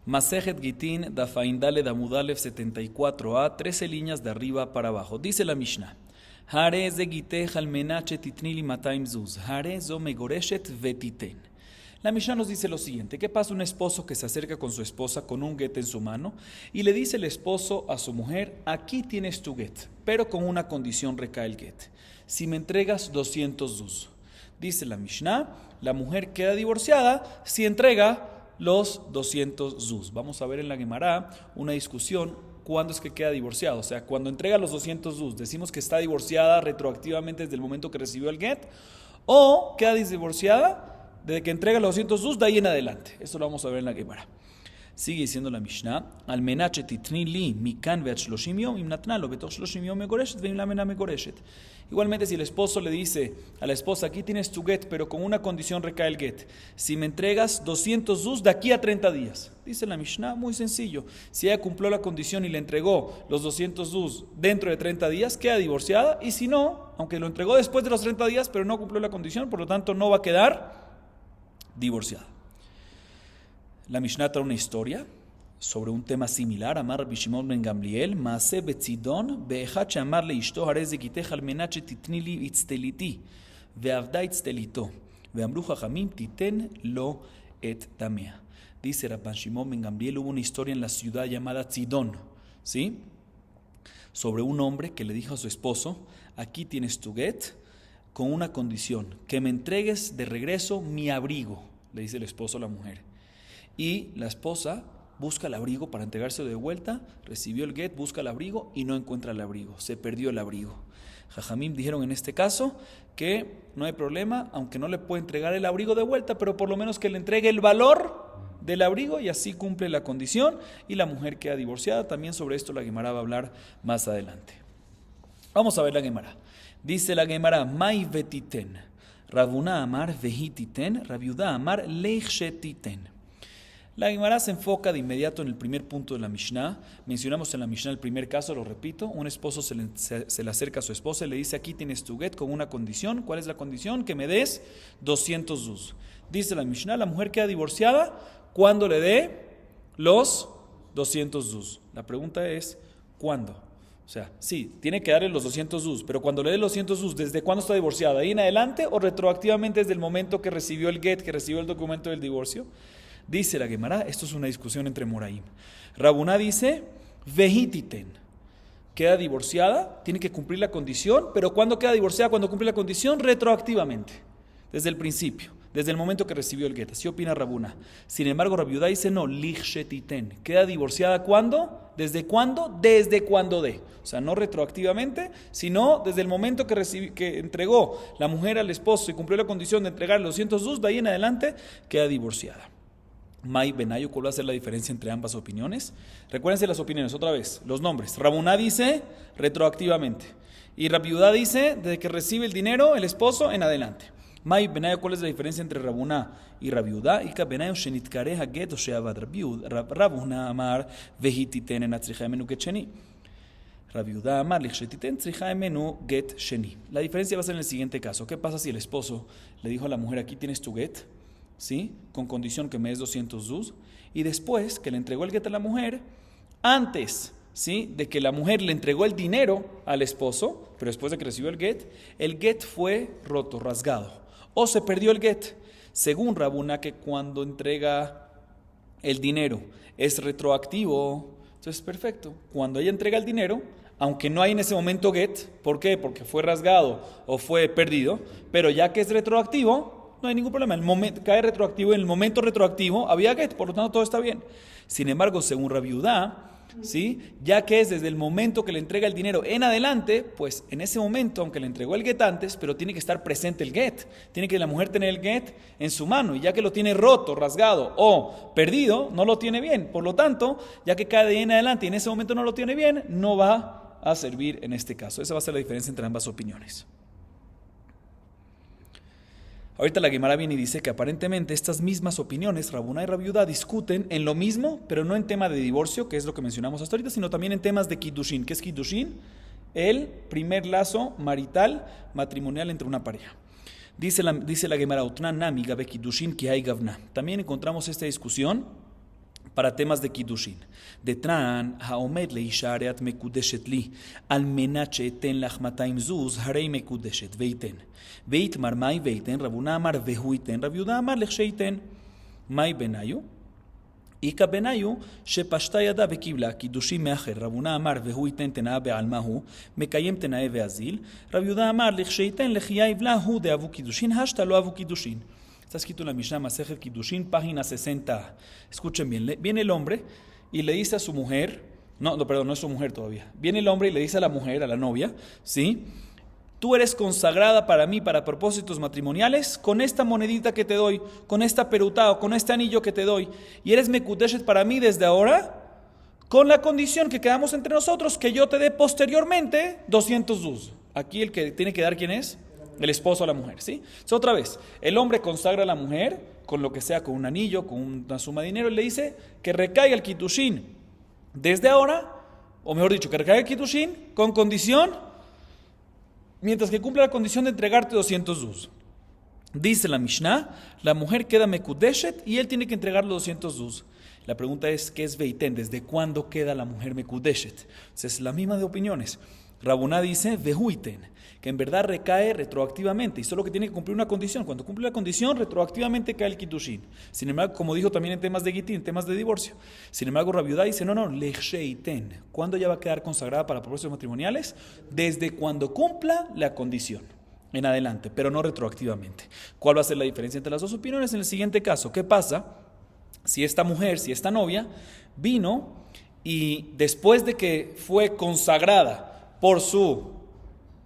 Masejet Gitin, Dafaindale Damudalev 74a, 13 líneas de arriba para abajo. Dice la Mishnah: Hare ze gite halmenache titnili mataim zuz, hare zo megoreshet vetiten. La Mishnah nos dice lo siguiente: ¿qué pasa un esposo que se acerca con su esposa con un get en su mano y le dice el esposo a su mujer: aquí tienes tu get, pero con una condición recae el get, si me entregas 200 zuz? Dice la Mishnah, la mujer queda divorciada si entrega los 200 zuz. Vamos a ver en la Gemara una discusión: ¿cuándo es que queda divorciado? O sea, cuando entrega los 200 zuz, ¿decimos que está divorciada retroactivamente desde el momento que recibió el get? ¿O queda divorciada desde que entrega los 200 zuz de ahí en adelante? Eso lo vamos a ver en la Gemara. Sigue diciendo la Mishnah: Almenache titni li mikan ve'at shloshim yom im natnalo betoch shloshim yom megoreshet ve'im la mena megoreshet. Igualmente, si el esposo le dice a la esposa: aquí tienes tu get, pero con una condición recae el get, si me entregas 200 zuz de aquí a 30 días. Dice la Mishnah, muy sencillo: si ella cumplió la condición y le entregó los 200 zuz dentro de 30 días, queda divorciada. Y si no, aunque lo entregó después de los 30 días, pero no cumplió la condición, por lo tanto no va a quedar divorciada. La Mishnah trae una historia sobre un tema similar. Amar Rabbi Shimon ben Gamliel, Maase betzidon, be'echad she'amar leishto, hare ze gitech al menat shetitni li itzteliti, ve'avda itztelito, ve'amru chachamim titen lo et tamea. Dice Rabbi Shimon ben Gamliel, hubo una historia en la ciudad llamada Tzidón, ¿sí? Sobre un hombre que le dijo a su esposo: aquí tienes tu get, con una condición, que me entregues de regreso mi abrigo. Le dice el esposo a la mujer. Y la esposa busca el abrigo para entregarse de vuelta, recibió el get, busca el abrigo y no encuentra el abrigo, se perdió el abrigo. Jajamim dijeron en este caso que no hay problema, aunque no le puede entregar el abrigo de vuelta, pero por lo menos que le entregue el valor del abrigo y así cumple la condición y la mujer queda divorciada. También sobre esto la Gemara va a hablar más adelante. Vamos a ver la Gemara. Dice la Gemara: Mai vetiten, Rabuna amar vehititen, Rabiuda amar leichshetiten. La Gemara se enfoca de inmediato en el primer punto de la Mishnah. Mencionamos en la Mishnah el primer caso, lo repito: un esposo se le acerca a su esposa y le dice: aquí tienes tu get con una condición. ¿Cuál es la condición? Que me des 200 zuz. Dice la Mishnah, la mujer queda divorciada cuando le dé los 200 zuz. La pregunta es, ¿cuándo? O sea, sí, tiene que darle los 200 zuz, pero cuando le dé los 200 zuz, ¿desde cuándo está divorciada? ¿Ahí en adelante o retroactivamente desde el momento que recibió el get, que recibió el documento del divorcio? Dice la Gemara, esto es una discusión entre Moraim. Rabuná dice: vehititen, queda divorciada, tiene que cumplir la condición, pero ¿cuándo queda divorciada? Cuando cumple la condición, retroactivamente, desde el principio, desde el momento que recibió el get. Así opina Rabuná. Sin embargo, Rabiudá dice: no, lichshetiten, queda divorciada ¿cuándo? ¿Desde cuándo? Desde cuando dé. O sea, no retroactivamente, sino desde el momento que entregó la mujer al esposo y cumplió la condición de entregar los 200 zuz, de ahí en adelante queda divorciada. Mai Benayo, ¿cuál va a ser la diferencia entre ambas opiniones? Recuérdense las opiniones otra vez, los nombres. Rabuná dice retroactivamente y Rabiudá dice desde que recibe el dinero el esposo en adelante. Mai Benayo, ¿cuál es la diferencia entre Rabuná y Rabiudá? Ika Benayo shenitkare haget o sheavad Rabuná amar vehititen en atzricha emenu get sheni. Rabiudá amar lichshetiten tzricha emenu get sheni. La diferencia va a ser en el siguiente caso. ¿Qué pasa si el esposo le dijo a la mujer: aquí tienes tu get, ¿sí?, con condición que me des 200 zuz, y después que le entregó el get a la mujer, antes, ¿sí?, de que la mujer le entregó el dinero al esposo, pero después de que recibió el get fue roto, rasgado, o se perdió el get? Según Rabuná, que cuando entrega el dinero es retroactivo, entonces perfecto, cuando ella entrega el dinero, aunque no hay en ese momento get, ¿por qué? Porque fue rasgado o fue perdido, pero ya que es retroactivo, no hay ningún problema. El momento cae retroactivo, en el momento retroactivo había get, por lo tanto todo está bien. Sin embargo, según Rabiudá, ¿sí?, ya que es desde el momento que le entrega el dinero en adelante, pues en ese momento, aunque le entregó el get antes, pero tiene que estar presente el get. Tiene que la mujer tener el get en su mano, y ya que lo tiene roto, rasgado o perdido, no lo tiene bien. Por lo tanto, ya que cae de ahí en adelante y en ese momento no lo tiene bien, no va a servir en este caso. Esa va a ser la diferencia entre ambas opiniones. Ahorita la Gemara viene y dice que aparentemente estas mismas opiniones, Rabuná y Rabiudá, discuten en lo mismo, pero no en tema de divorcio, que es lo que mencionamos hasta ahorita, sino también en temas de Kiddushin. ¿Qué es Kiddushin? El primer lazo marital, matrimonial entre una pareja. Dice la Gemara: Utnan nami gabe Kiddushin ki hay gavna. También encontramos esta discusión para temas de Kiddushin. Detran, haomed leishareat mekudeshet li, al menat sheeten lach 200 zuz, harei mekudeshet, veiten. Veitmar mai veiten, Rabuna amar vehuiten, Rab Yehuda amar lechsheiten. Mai benayu? Ika benayu, shepashta yada vekibla, Kiddushin meacher, Rabuna amar vehuiten tenaa be'almahu, mekayem tenae ve'azil, Rab Yehuda amar lechsheiten lechia ivla hu de avu Kiddushin, hashta lo avu Kiddushin. Está escrito en la Mishnah Masejet Kiddushin, página 60. Escuchen bien, viene el hombre y le dice a su mujer, perdón, no es su mujer todavía. Viene el hombre y le dice a la mujer, a la novia, ¿sí? Tú eres consagrada para mí, para propósitos matrimoniales, con esta monedita que te doy, con esta perutá o con este anillo que te doy. Y eres mekudeshet para mí desde ahora, con la condición que quedamos entre nosotros, que yo te dé posteriormente 200 zuz. Aquí el que tiene que dar, ¿quién es? El esposo a la mujer, ¿sí? Entonces, otra vez, el hombre consagra a la mujer con lo que sea, con un anillo, con una suma de dinero, y le dice que recaiga el Kiddushin desde ahora, o mejor dicho, que recaiga el Kiddushin con condición, mientras que cumpla la condición de entregarte 200 zuz. Dice la Mishnah, la mujer queda mekudeshet y él tiene que entregarle 200 zuz. La pregunta es, ¿qué es veiten? ¿Desde cuándo queda la mujer mekudeshet? Es la misma de opiniones. Rabuná dice, vehuiten, que en verdad recae retroactivamente y solo que tiene que cumplir una condición. Cuando cumple la condición, retroactivamente cae el Kiddushin. Sin embargo, como dijo también en temas de Gitín, en temas de divorcio. Sin embargo, Rab Yehuda dice, no, lechsheiten. ¿Cuándo ya va a quedar consagrada para propósitos matrimoniales? Desde cuando cumpla la condición en adelante, pero no retroactivamente. ¿Cuál va a ser la diferencia entre las dos opiniones? En el siguiente caso, ¿qué pasa si esta mujer, si esta novia, vino y después de que fue consagrada por su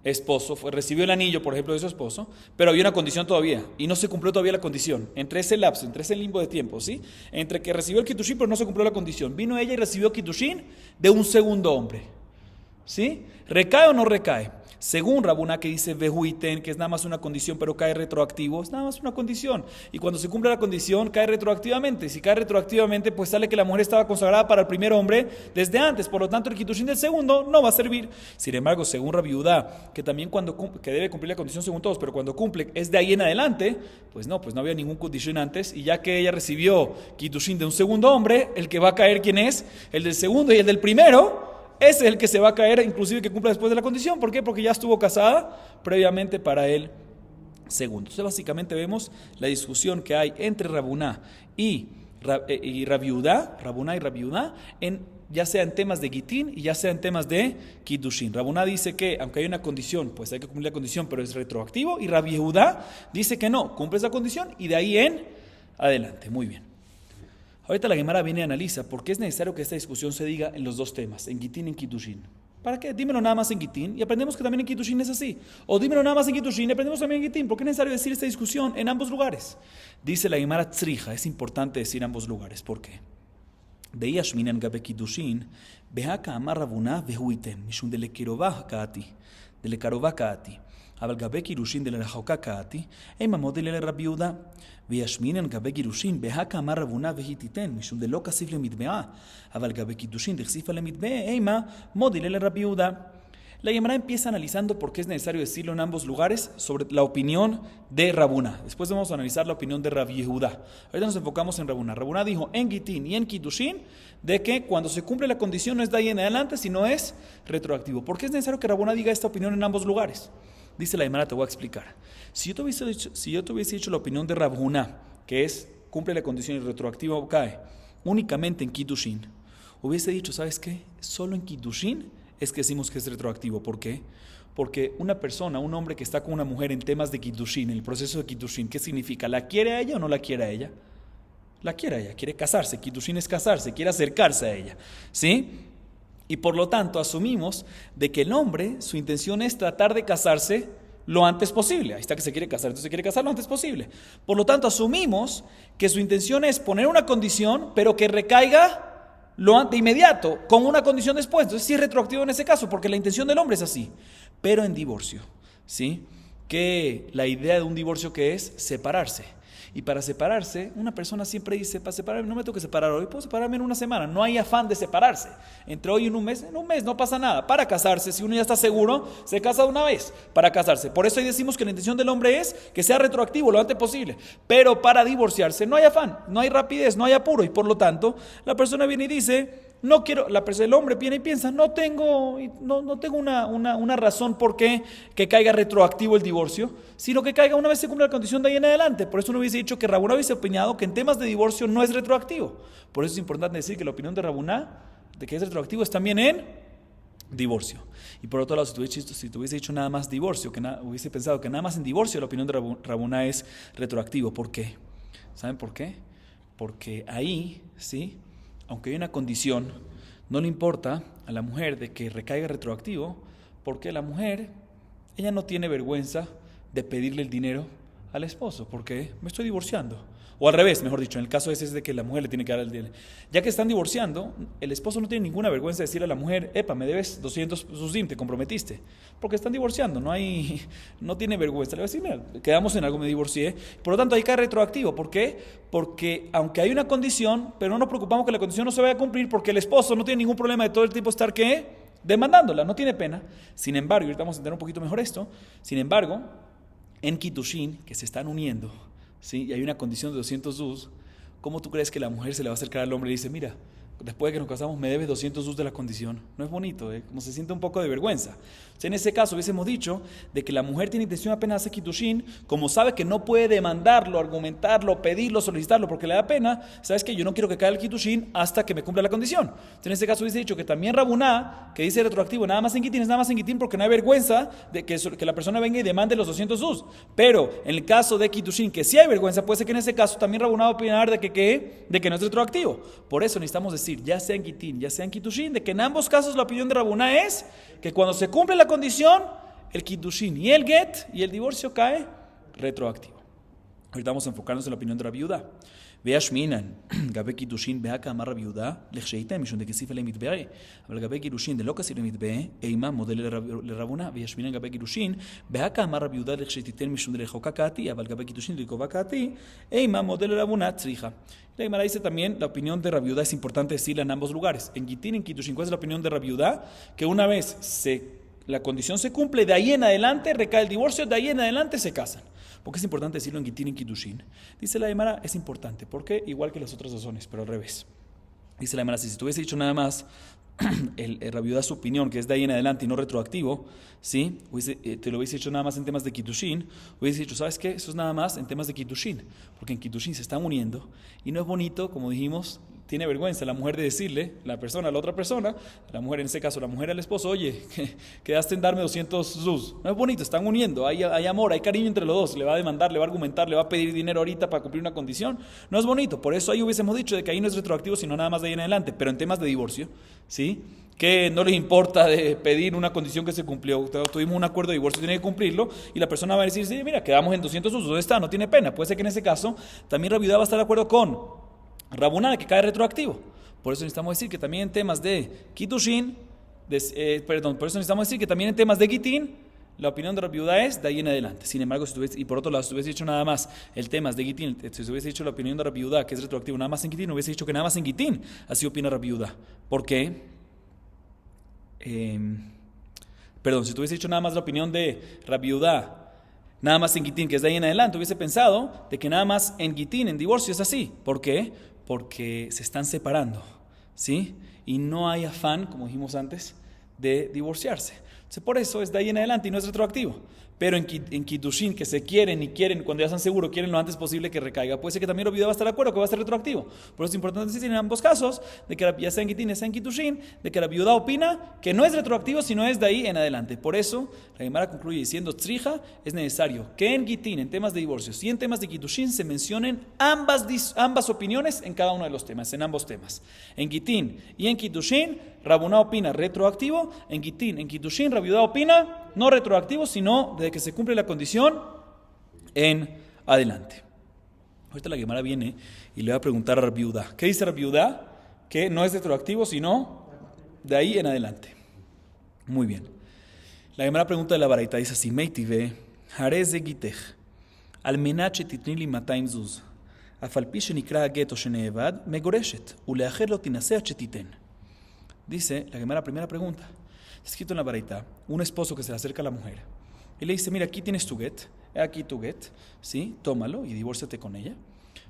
esposo, recibió el anillo, por ejemplo, de su esposo, pero había una condición todavía y no se cumplió todavía la condición, entre ese lapso, entre ese limbo de tiempo, ¿sí? Entre que recibió el Kiddushin pero no se cumplió la condición, vino ella y recibió Kiddushin de un segundo hombre, ¿sí? ¿Recae o no recae? Según Rabuná, que dice vehuiten, que es nada más una condición pero cae retroactivo, es nada más una condición y cuando se cumple la condición cae retroactivamente. Si cae retroactivamente, pues sale que la mujer estaba consagrada para el primer hombre desde antes, por lo tanto el Kiddushin del segundo no va a servir. Sin embargo, según Rab Yehuda, que también que debe cumplir la condición según todos, pero cuando cumple es de ahí en adelante, pues no había ningún Kiddushin antes, y ya que ella recibió Kiddushin de un segundo hombre, el que va a caer, ¿quién es? El del segundo y el del primero. Ese es el que se va a caer, inclusive que cumpla después de la condición. ¿Por qué? Porque ya estuvo casada previamente para el segundo. Entonces, básicamente vemos la discusión que hay entre Rabuná y Rab Yehuda, Rabuná y Rab Yehuda, ya sea en temas de Gitín y ya sea en temas de Kiddushin. Rabuná dice que, aunque hay una condición, pues hay que cumplir la condición, pero es retroactivo. Y Rab Yehuda dice que no, cumple esa condición y de ahí en adelante. Muy bien. Ahorita la Gemara viene y analiza por qué es necesario que esta discusión se diga en los dos temas, en Gitín y en Kiddushin. ¿Para qué? Dímelo nada más en Gitín y aprendemos que también en Kiddushin es así. O dímelo nada más en Kiddushin y aprendemos también en Gitín. ¿Por qué es necesario decir esta discusión en ambos lugares? Dice la Gemara Tzrija, es importante decir ambos lugares. ¿Por qué? De Yashminan Gabe Kiddushin, Behaka Amar Rabuná Vehuiten, Mishun de Lekirová Kaati, de Lekarová Kaati. אבל גבי קידושין דלרחוקה קאתי, הם המודל לרבי יהודה. וישמינן גבי גירושין, בהקה אמר רבונה והיא תיתן, משום דלא כסיף למטבעה. אבל גבי קידושין דכסיפה למטבעה, הם המודל לרבי יהודה. La Gemara empieza analizando por qué es necesario decirlo en ambos lugares sobre la opinión de Rabuná. Después vamos a analizar la opinión de Rab Yehuda. Ahorita nos enfocamos en Rabuná. Rabuná dijo en Gitín y en Kiddushin de que cuando se cumple la condición no es de ahí en adelante, sino es retroactivo. ¿Por qué es necesario que Rabuná diga esta opinión en ambos lugares? Dice la Gemara, te voy a explicar. Si yo te hubiese dicho la opinión de Rabuná, que es cumple la condición y retroactivo cae, únicamente en Kiddushin, hubiese dicho, ¿sabes qué? Solo en Kiddushin es que decimos que es retroactivo. ¿Por qué? Porque una persona, un hombre que está con una mujer en temas de Kiddushin, en el proceso de Kiddushin, ¿qué significa? ¿La quiere a ella o no la quiere a ella? La quiere a ella, quiere casarse. Kiddushin es casarse, quiere acercarse a ella, ¿sí? Y por lo tanto asumimos de que el hombre, su intención es tratar de casarse lo antes posible. Ahí está que se quiere casar, entonces se quiere casar lo antes posible. Por lo tanto asumimos que su intención es poner una condición, pero que recaiga de inmediato, con una condición después. Entonces sí es retroactivo en ese caso, porque la intención del hombre es así. Pero en divorcio, ¿sí? Que la idea de un divorcio que es separarse. Y para separarse, una persona siempre dice, para separarme no me tengo que separar hoy, puedo separarme en una semana. No hay afán de separarse. Entre hoy y en un mes no pasa nada. Para casarse, si uno ya está seguro, se casa de una vez para casarse. Por eso ahí decimos que la intención del hombre es que sea retroactivo lo antes posible. Pero para divorciarse no hay afán, no hay rapidez, no hay apuro. Y por lo tanto, la persona viene y dice, no quiero, el hombre viene y piensa, no tengo una razón por qué que caiga retroactivo el divorcio, sino que caiga una vez se cumpla la condición de ahí en adelante. Por eso uno hubiese dicho que Rabuná hubiese opinado que en temas de divorcio no es retroactivo. Por eso es importante decir que la opinión de Rabuná, de que es retroactivo, es también en divorcio. Y por otro lado, si te hubiese dicho nada más divorcio, hubiese pensado que nada más en divorcio la opinión de Rabuná es retroactivo. ¿Por qué? ¿Saben por qué? Porque ahí, ¿sí?, aunque hay una condición, no le importa a la mujer de que recaiga retroactivo, porque la mujer, ella no tiene vergüenza de pedirle el dinero al esposo, porque me estoy divorciando. O al revés, mejor dicho, en el caso ese es de que la mujer le tiene que dar el dinero. Ya que están divorciando, el esposo no tiene ninguna vergüenza de decirle a la mujer, epa, me debes 200 susim, te comprometiste. Porque están divorciando, no tiene vergüenza. Le va a decir, mira, quedamos en algo, me divorcié. Por lo tanto, ahí cae retroactivo. ¿Por qué? Porque aunque hay una condición, pero no nos preocupamos que la condición no se vaya a cumplir, porque el esposo no tiene ningún problema de todo el tiempo estar, ¿qué?, demandándola, no tiene pena. Sin embargo, y ahorita vamos a entender un poquito mejor esto, sin embargo, en Kitushin, que se están uniendo, ¿sí?, y hay una condición de 200 zuz, ¿cómo tú crees que la mujer se le va a acercar al hombre y dice, mira, después de que nos casamos me debes 200 zuz de la condición? No es bonito, como se siente un poco de vergüenza. O sea, en ese caso hubiésemos dicho de que la mujer tiene intención apenas de hacer kitushin, como sabe que no puede demandarlo, argumentarlo, pedirlo, solicitarlo porque le da pena, sabes que yo no quiero que caiga el kitushin hasta que me cumpla la condición. Entonces, en ese caso hubiese dicho que también Rabuná, que dice retroactivo, nada más en kitin, es nada más en kitin porque no hay vergüenza de que la persona venga y demande los 200 zuz. Pero en el caso de kitushin, que sí hay vergüenza, puede ser que en ese caso también Rabuná va a opinar de que no es retroactivo. Por eso necesitamos decir, ya sea en kitin, ya sea en kitushin, de que en ambos casos la opinión de Rabuná es que cuando se cumple la condición, el kitushin y el get y el divorcio cae retroactivo. Ahorita vamos a enfocarnos en la opinión de Rabbi Yehuda. וישמינן, גבי קידושין בהקה אמר רבי יהודה, לכשהייתם משום דכסיף עליהם מתבעה, אבל גבי קידושין דלא כסיף למתבעה, אימה מודל לרבונה, וישמינן גבי קידושין בהקה אמר רבי יהודה, לכשתיתן משום דרחוקה קעתי, אבל גבי קידושין דרקובה קעתי, אימה מודל לרבונה צריכה. La Gemara dice también, la opinión de Rabbi Yehuda es importante decirla en ambos lugares. En Gitín y en Kitushin, ¿cuál es la opinión de Rabbi Yehuda? Que una vez la condición se cumple, de ahí en adelante recae el divorcio, de ahí en adelante se casan. ¿Por qué es importante decirlo en Gitín y en Kitushin? Dice la Gemara, es importante. ¿Por qué? Igual que las otras razones, pero al revés. Dice la Gemara, si tú hubiese dicho nada más el Rabbi Yehuda su opinión, que es de ahí en adelante y no retroactivo, ¿sí? Te lo hubiese dicho nada más en temas de Kitushin, hubiese dicho, ¿sabes qué? Eso es nada más en temas de Kitushin, porque en Kitushin se están uniendo y no es bonito, como dijimos, tiene vergüenza la mujer de decirle, la persona a la otra persona, la mujer en ese caso, la mujer al esposo, oye, quedaste en darme 200 zuz. No es bonito, están uniendo, hay amor, hay cariño entre los dos, le va a demandar, le va a argumentar, le va a pedir dinero ahorita para cumplir una condición. No es bonito, por eso ahí hubiésemos dicho de que ahí no es retroactivo, sino nada más de ahí en adelante. Pero en temas de divorcio, ¿sí?, que no les importa de pedir una condición que se cumplió, tuvimos un acuerdo de divorcio, tiene que cumplirlo, y la persona va a decir, sí, mira, quedamos en 200 zuz, ¿dónde está? No tiene pena. Puede ser que en ese caso también Rabbi Yehuda va a estar de acuerdo con Rabuná, que cae retroactivo. Por eso necesitamos decir que también en temas de Kitushin, por eso necesitamos decir que también en temas de Gitín, la opinión de Rabbi Yehuda es de ahí en adelante. Sin embargo, y por otro lado, si hubiese dicho nada más el tema de Gitín, si hubiese dicho la opinión de Rabbi Yehuda, que es retroactivo nada más en Gitín, hubiese dicho que nada más en Gitín, así opina Rabbi Yehuda. ¿Por qué? Si tú hubiese dicho nada más la opinión de Rabbi Yehuda, nada más en Gitín, que es de ahí en adelante, hubiese pensado de que nada más en Gitín, en divorcio, es así. ¿Por qué? Porque se están separando, ¿sí? Y no hay afán, como dijimos antes, de divorciarse. Entonces, por eso es de ahí en adelante y no es retroactivo. Pero en Kitushin, que se quieren y quieren, cuando ya están seguros, quieren lo antes posible que recaiga, puede ser que también Rabbi Yehuda va a estar de acuerdo que va a ser retroactivo. Por eso es importante decir en ambos casos, de que ya sea en Gitín, ya sea en Kitushin, de que Rabbi Yehuda opina que no es retroactivo, sino es de ahí en adelante. Por eso, la Gemara concluye diciendo, Tzrija, es necesario que en Gitín, en temas de divorcios y en temas de Kitushin, se mencionen ambas opiniones en cada uno de los temas, en ambos temas. En Gitín y en Kitushin, Rabuná opina retroactivo, en Gitín, en Kitushin, Rabbi Yehuda opina no retroactivo, sino de que se cumple la condición en adelante. Ahorita la Gemara viene y le va a preguntar a Rabbi Yehuda. ¿Qué dice Rabbi Yehuda? Que no es retroactivo, sino de ahí en adelante. Muy bien. La Gemara pregunta de la Baraita, dice así, Meitive, Jarez de Gitej. על מנת שתתני לי 200 זוז. אף על פי שנקרא הגט או שנאבד, מגורשת, ולאחר לא תינשא עד שתיתן. Dice la Gemara, primera pregunta. Está escrito en la Baraita, un esposo que se le acerca a la mujer y le dice, mira, aquí tienes tu get, aquí tu get, ¿sí? Tómalo y divórciate con ella,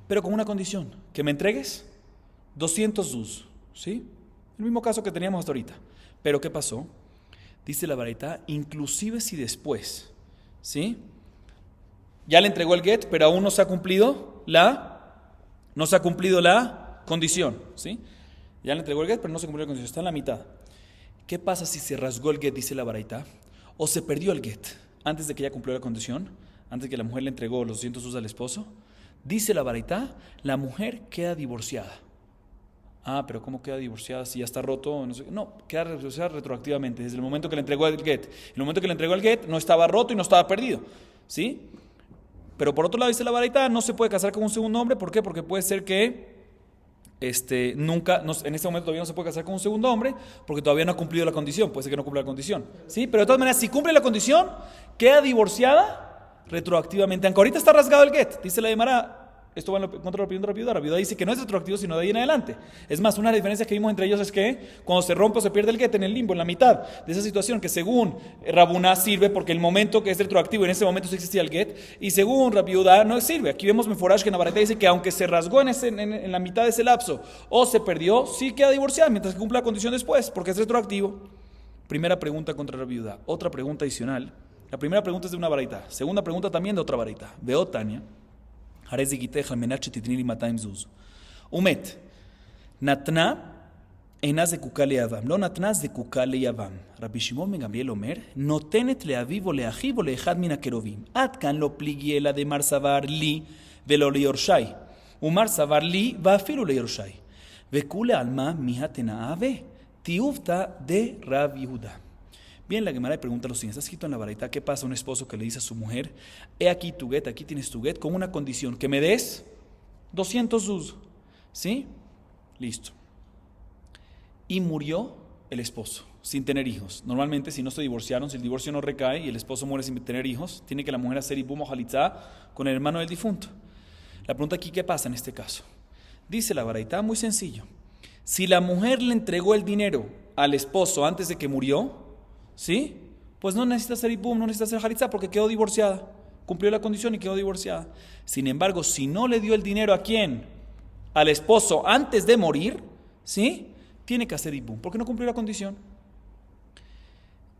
pero con una condición, que me entregues 200 zuz, ¿sí? El mismo caso que teníamos hasta ahorita. Pero ¿qué pasó? Dice la Baraita, inclusive si después, ¿sí? Ya le entregó el get, pero aún no se ha cumplido la condición, ¿sí? Ya le entregó el get, pero no se cumplió la condición, está en la mitad. ¿Qué pasa si se rasgó el get, dice la Baraita, o se perdió el get antes de que ella cumplió la condición, antes de que la mujer le entregó los 200 zuz al esposo? Dice la Baraita, la mujer queda divorciada. Ah, pero ¿cómo queda divorciada si ya está roto? No, queda divorciada retroactivamente, desde el momento que le entregó el get. En el momento que le entregó el get no estaba roto y no estaba perdido, ¿sí? Pero por otro lado dice la Baraita, no se puede casar con un segundo hombre. ¿Por qué? Porque puede ser que en este momento todavía no se puede casar con un segundo hombre porque todavía no ha cumplido la condición. Puede ser que no cumpla la condición, ¿sí? Pero de todas maneras, si cumple la condición, queda divorciada retroactivamente. Aunque ahorita está rasgado el get, dice la Gemara. Esto va en contra de la opinión de Rabbi Yehuda. Rabbi Yehuda dice que no es retroactivo, sino de ahí en adelante. Es más, una de las diferencias que vimos entre ellos es que cuando se rompe o se pierde el get en el limbo, en la mitad de esa situación, que según Rabuná sirve porque el momento que es retroactivo, en ese momento sí existía el get, y según Rabbi Yehuda no sirve. Aquí vemos Meforash que en la Baraita dice que aunque se rasgó en la mitad de ese lapso o se perdió, sí queda divorciada mientras que cumpla la condición después, porque es retroactivo. Primera pregunta contra Rabbi Yehuda. Otra pregunta adicional. La primera pregunta es de una Baraita. Segunda pregunta también de otra Baraita. Veo Tania. הרי זה גיתך על מנת שתתני לי 200 זוז. ומת, נתנה אינה זקוקה ליבם, לא נתנה זקוקה ליבם. רבי שמעון בן גמליאל אומר, נותנת לאביו או לאחיו או לאחד מן הקרובים. עד כאן לא פליגי אלא דמר סבר לי ולא ליורשי. ומר סבר לי ואפילו ליורשי. וכולי עלמא מיה תנאווה, תיובתא דרב יהודה. Bien, la Gemara le pregunta lo siguiente, está escrito en la Baraita, ¿qué pasa a un esposo que le dice a su mujer, he aquí tu get, aquí tienes tu get, con una condición, que me des 200 zuz, ¿sí? Listo. Y murió el esposo, sin tener hijos. Normalmente, si no se divorciaron, si el divorcio no recae y el esposo muere sin tener hijos, tiene que la mujer hacer ibum o jalitzá con el hermano del difunto. La pregunta aquí, ¿qué pasa en este caso? Dice la Baraita, muy sencillo. Si la mujer le entregó el dinero al esposo antes de que murió, ¿sí? Pues no necesita hacer ibum, no necesita hacer jalitzá porque quedó divorciada. Cumplió la condición y quedó divorciada. Sin embargo, si no le dio el dinero ¿a quién? Al esposo antes de morir, ¿sí? Tiene que hacer ibum porque no cumplió la condición.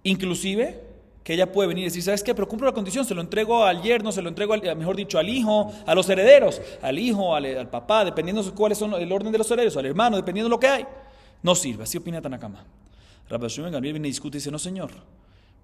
Inclusive, que ella puede venir y decir, ¿sabes qué? Pero cumplo la condición, se lo entrego al yerno, se lo entrego, mejor dicho, al hijo, a los herederos, al hijo, al papá, dependiendo de cuáles son el orden de los herederos, al hermano, dependiendo de lo que hay. No sirve, así opina Tanakama. Rabbi Shimon ben Gamliel viene y discute y dice, no señor,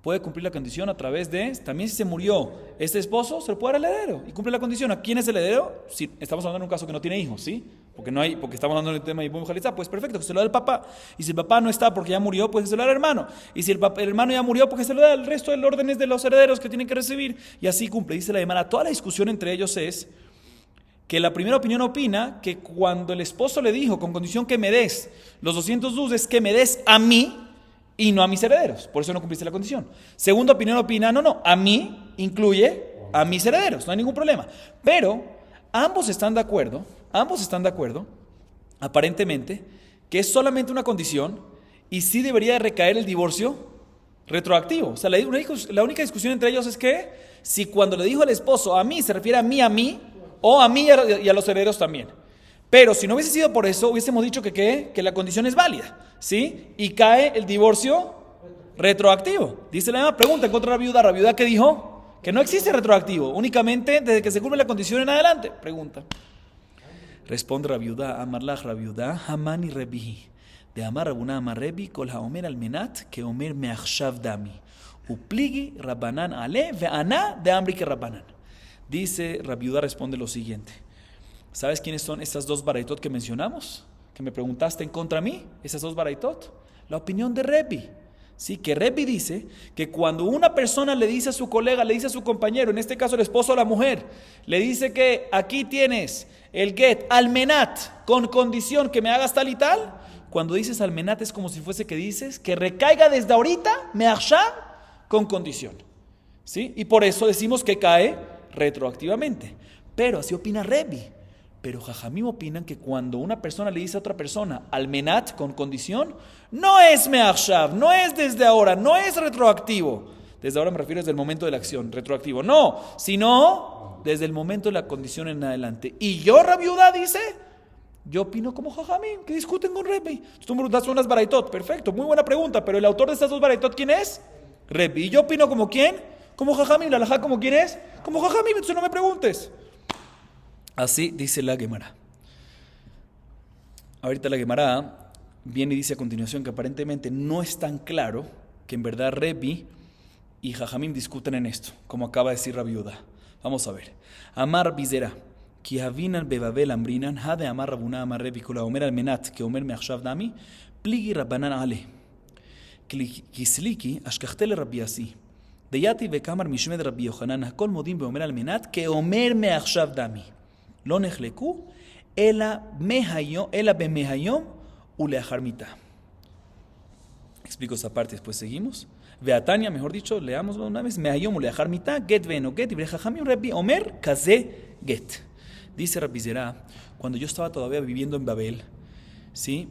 puede cumplir la condición a través de, también si se murió este esposo, se lo puede dar al heredero y cumple la condición. ¿A quién es el heredero? Si estamos hablando de un caso que no tiene hijos, ¿sí? Porque estamos hablando del tema de Ibum Jalitzá, pues perfecto, que se lo da al papá. Y si el papá no está porque ya murió, pues que se lo da al hermano. Y si el hermano ya murió, porque se lo da al resto del órdenes de los herederos que tienen que recibir. Y así cumple. Dice la Gemara, toda la discusión entre ellos es que la primera opinión opina que cuando el esposo le dijo, con condición que me des los 200 zuz, es que me des a mí y no a mis herederos, por eso no cumpliste la condición. Segunda opinión opina, no, a mí incluye a mis herederos, no hay ningún problema. Pero ambos están de acuerdo, aparentemente, que es solamente una condición y sí debería recaer el divorcio retroactivo. O sea, la única discusión entre ellos es que si cuando le dijo al esposo a mí se refiere a mí, o a mí y a los herederos también. Pero si no hubiese sido por eso, hubiésemos dicho que la condición es válida, ¿sí? Y cae el divorcio retroactivo. Dice la misma pregunta en contra de Rabbi Yehuda, ¿qué dijo? Que no existe retroactivo, únicamente desde que se cumple la condición en adelante. Pregunta. Responde Rabbi Yehuda, Amarlach Rabbi Yehuda, Hamani Rebihi. De Amar Rabuna Amar Rebi, Kol HaOmer al Menat, que Omer Meachshav Dami. Upligi Rabbanan Ale, Ve'ana de Amri que Rabbanan. Dice Rabbi Yehuda, responde lo siguiente. ¿Sabes quiénes son estas dos baraitot que mencionamos? Que me preguntaste en contra de mí, esas dos baraitot. La opinión de Rebbi. Sí, que Rebbi dice que cuando una persona le dice a su colega, le dice a su compañero, en este caso el esposo o la mujer, le dice que aquí tienes el get almenat con condición que me hagas tal y tal. Cuando dices almenat es como si fuese que dices que recaiga desde ahorita, me con condición. ¿Sí? Y por eso decimos que cae retroactivamente. Pero así opina Rebbi. Pero Jajamim opinan que cuando una persona le dice a otra persona almenat con condición, no es me'achshav, no es desde ahora, no es retroactivo. Desde ahora me refiero desde el momento de la acción, retroactivo. No, sino desde el momento de la condición en adelante. Y yo, Rabbi Yehuda, dice, yo opino como Jajamim, que discuten con Rebbi. Tú me preguntas, son las baraitot. Perfecto, muy buena pregunta. Pero el autor de estas dos baraitot, ¿quién es? Rebbi. ¿Y yo opino como quién? Como Jajamim. ¿La halajá como quién es? Como Jajamim, entonces no me preguntes. Así dice la Gemara. Ahorita la Gemara viene y dice a continuación que aparentemente no es tan claro que en verdad Rebbi y Jajamim discuten en esto, como acaba de decir Rabbi Yehuda. Vamos a ver. Amar Bizera, ki havinan bebabel amrinan, ha de amar Rabuna amar Rebbi kula omer almenat, que omer meachshav dami, pligi rabbanan ale. Kisliki, ashkachtele Rabbi Yasi. Deyati vekamar mishmed Rabbi Yochanan, hakol modim beomer almenat, que omer meachshav dami. לא נחלקו, אלא במהיום ולאחר מיתה. Explico esa parte, después seguimos. Veatania, mejor dicho, leámoslo una vez. Mehayom uleachar mitá, get ve'eno get, y Jajamim Rabbi Omer, kazé get. Dice Rabbi Zera, cuando yo estaba todavía viviendo en Babel, ¿sí?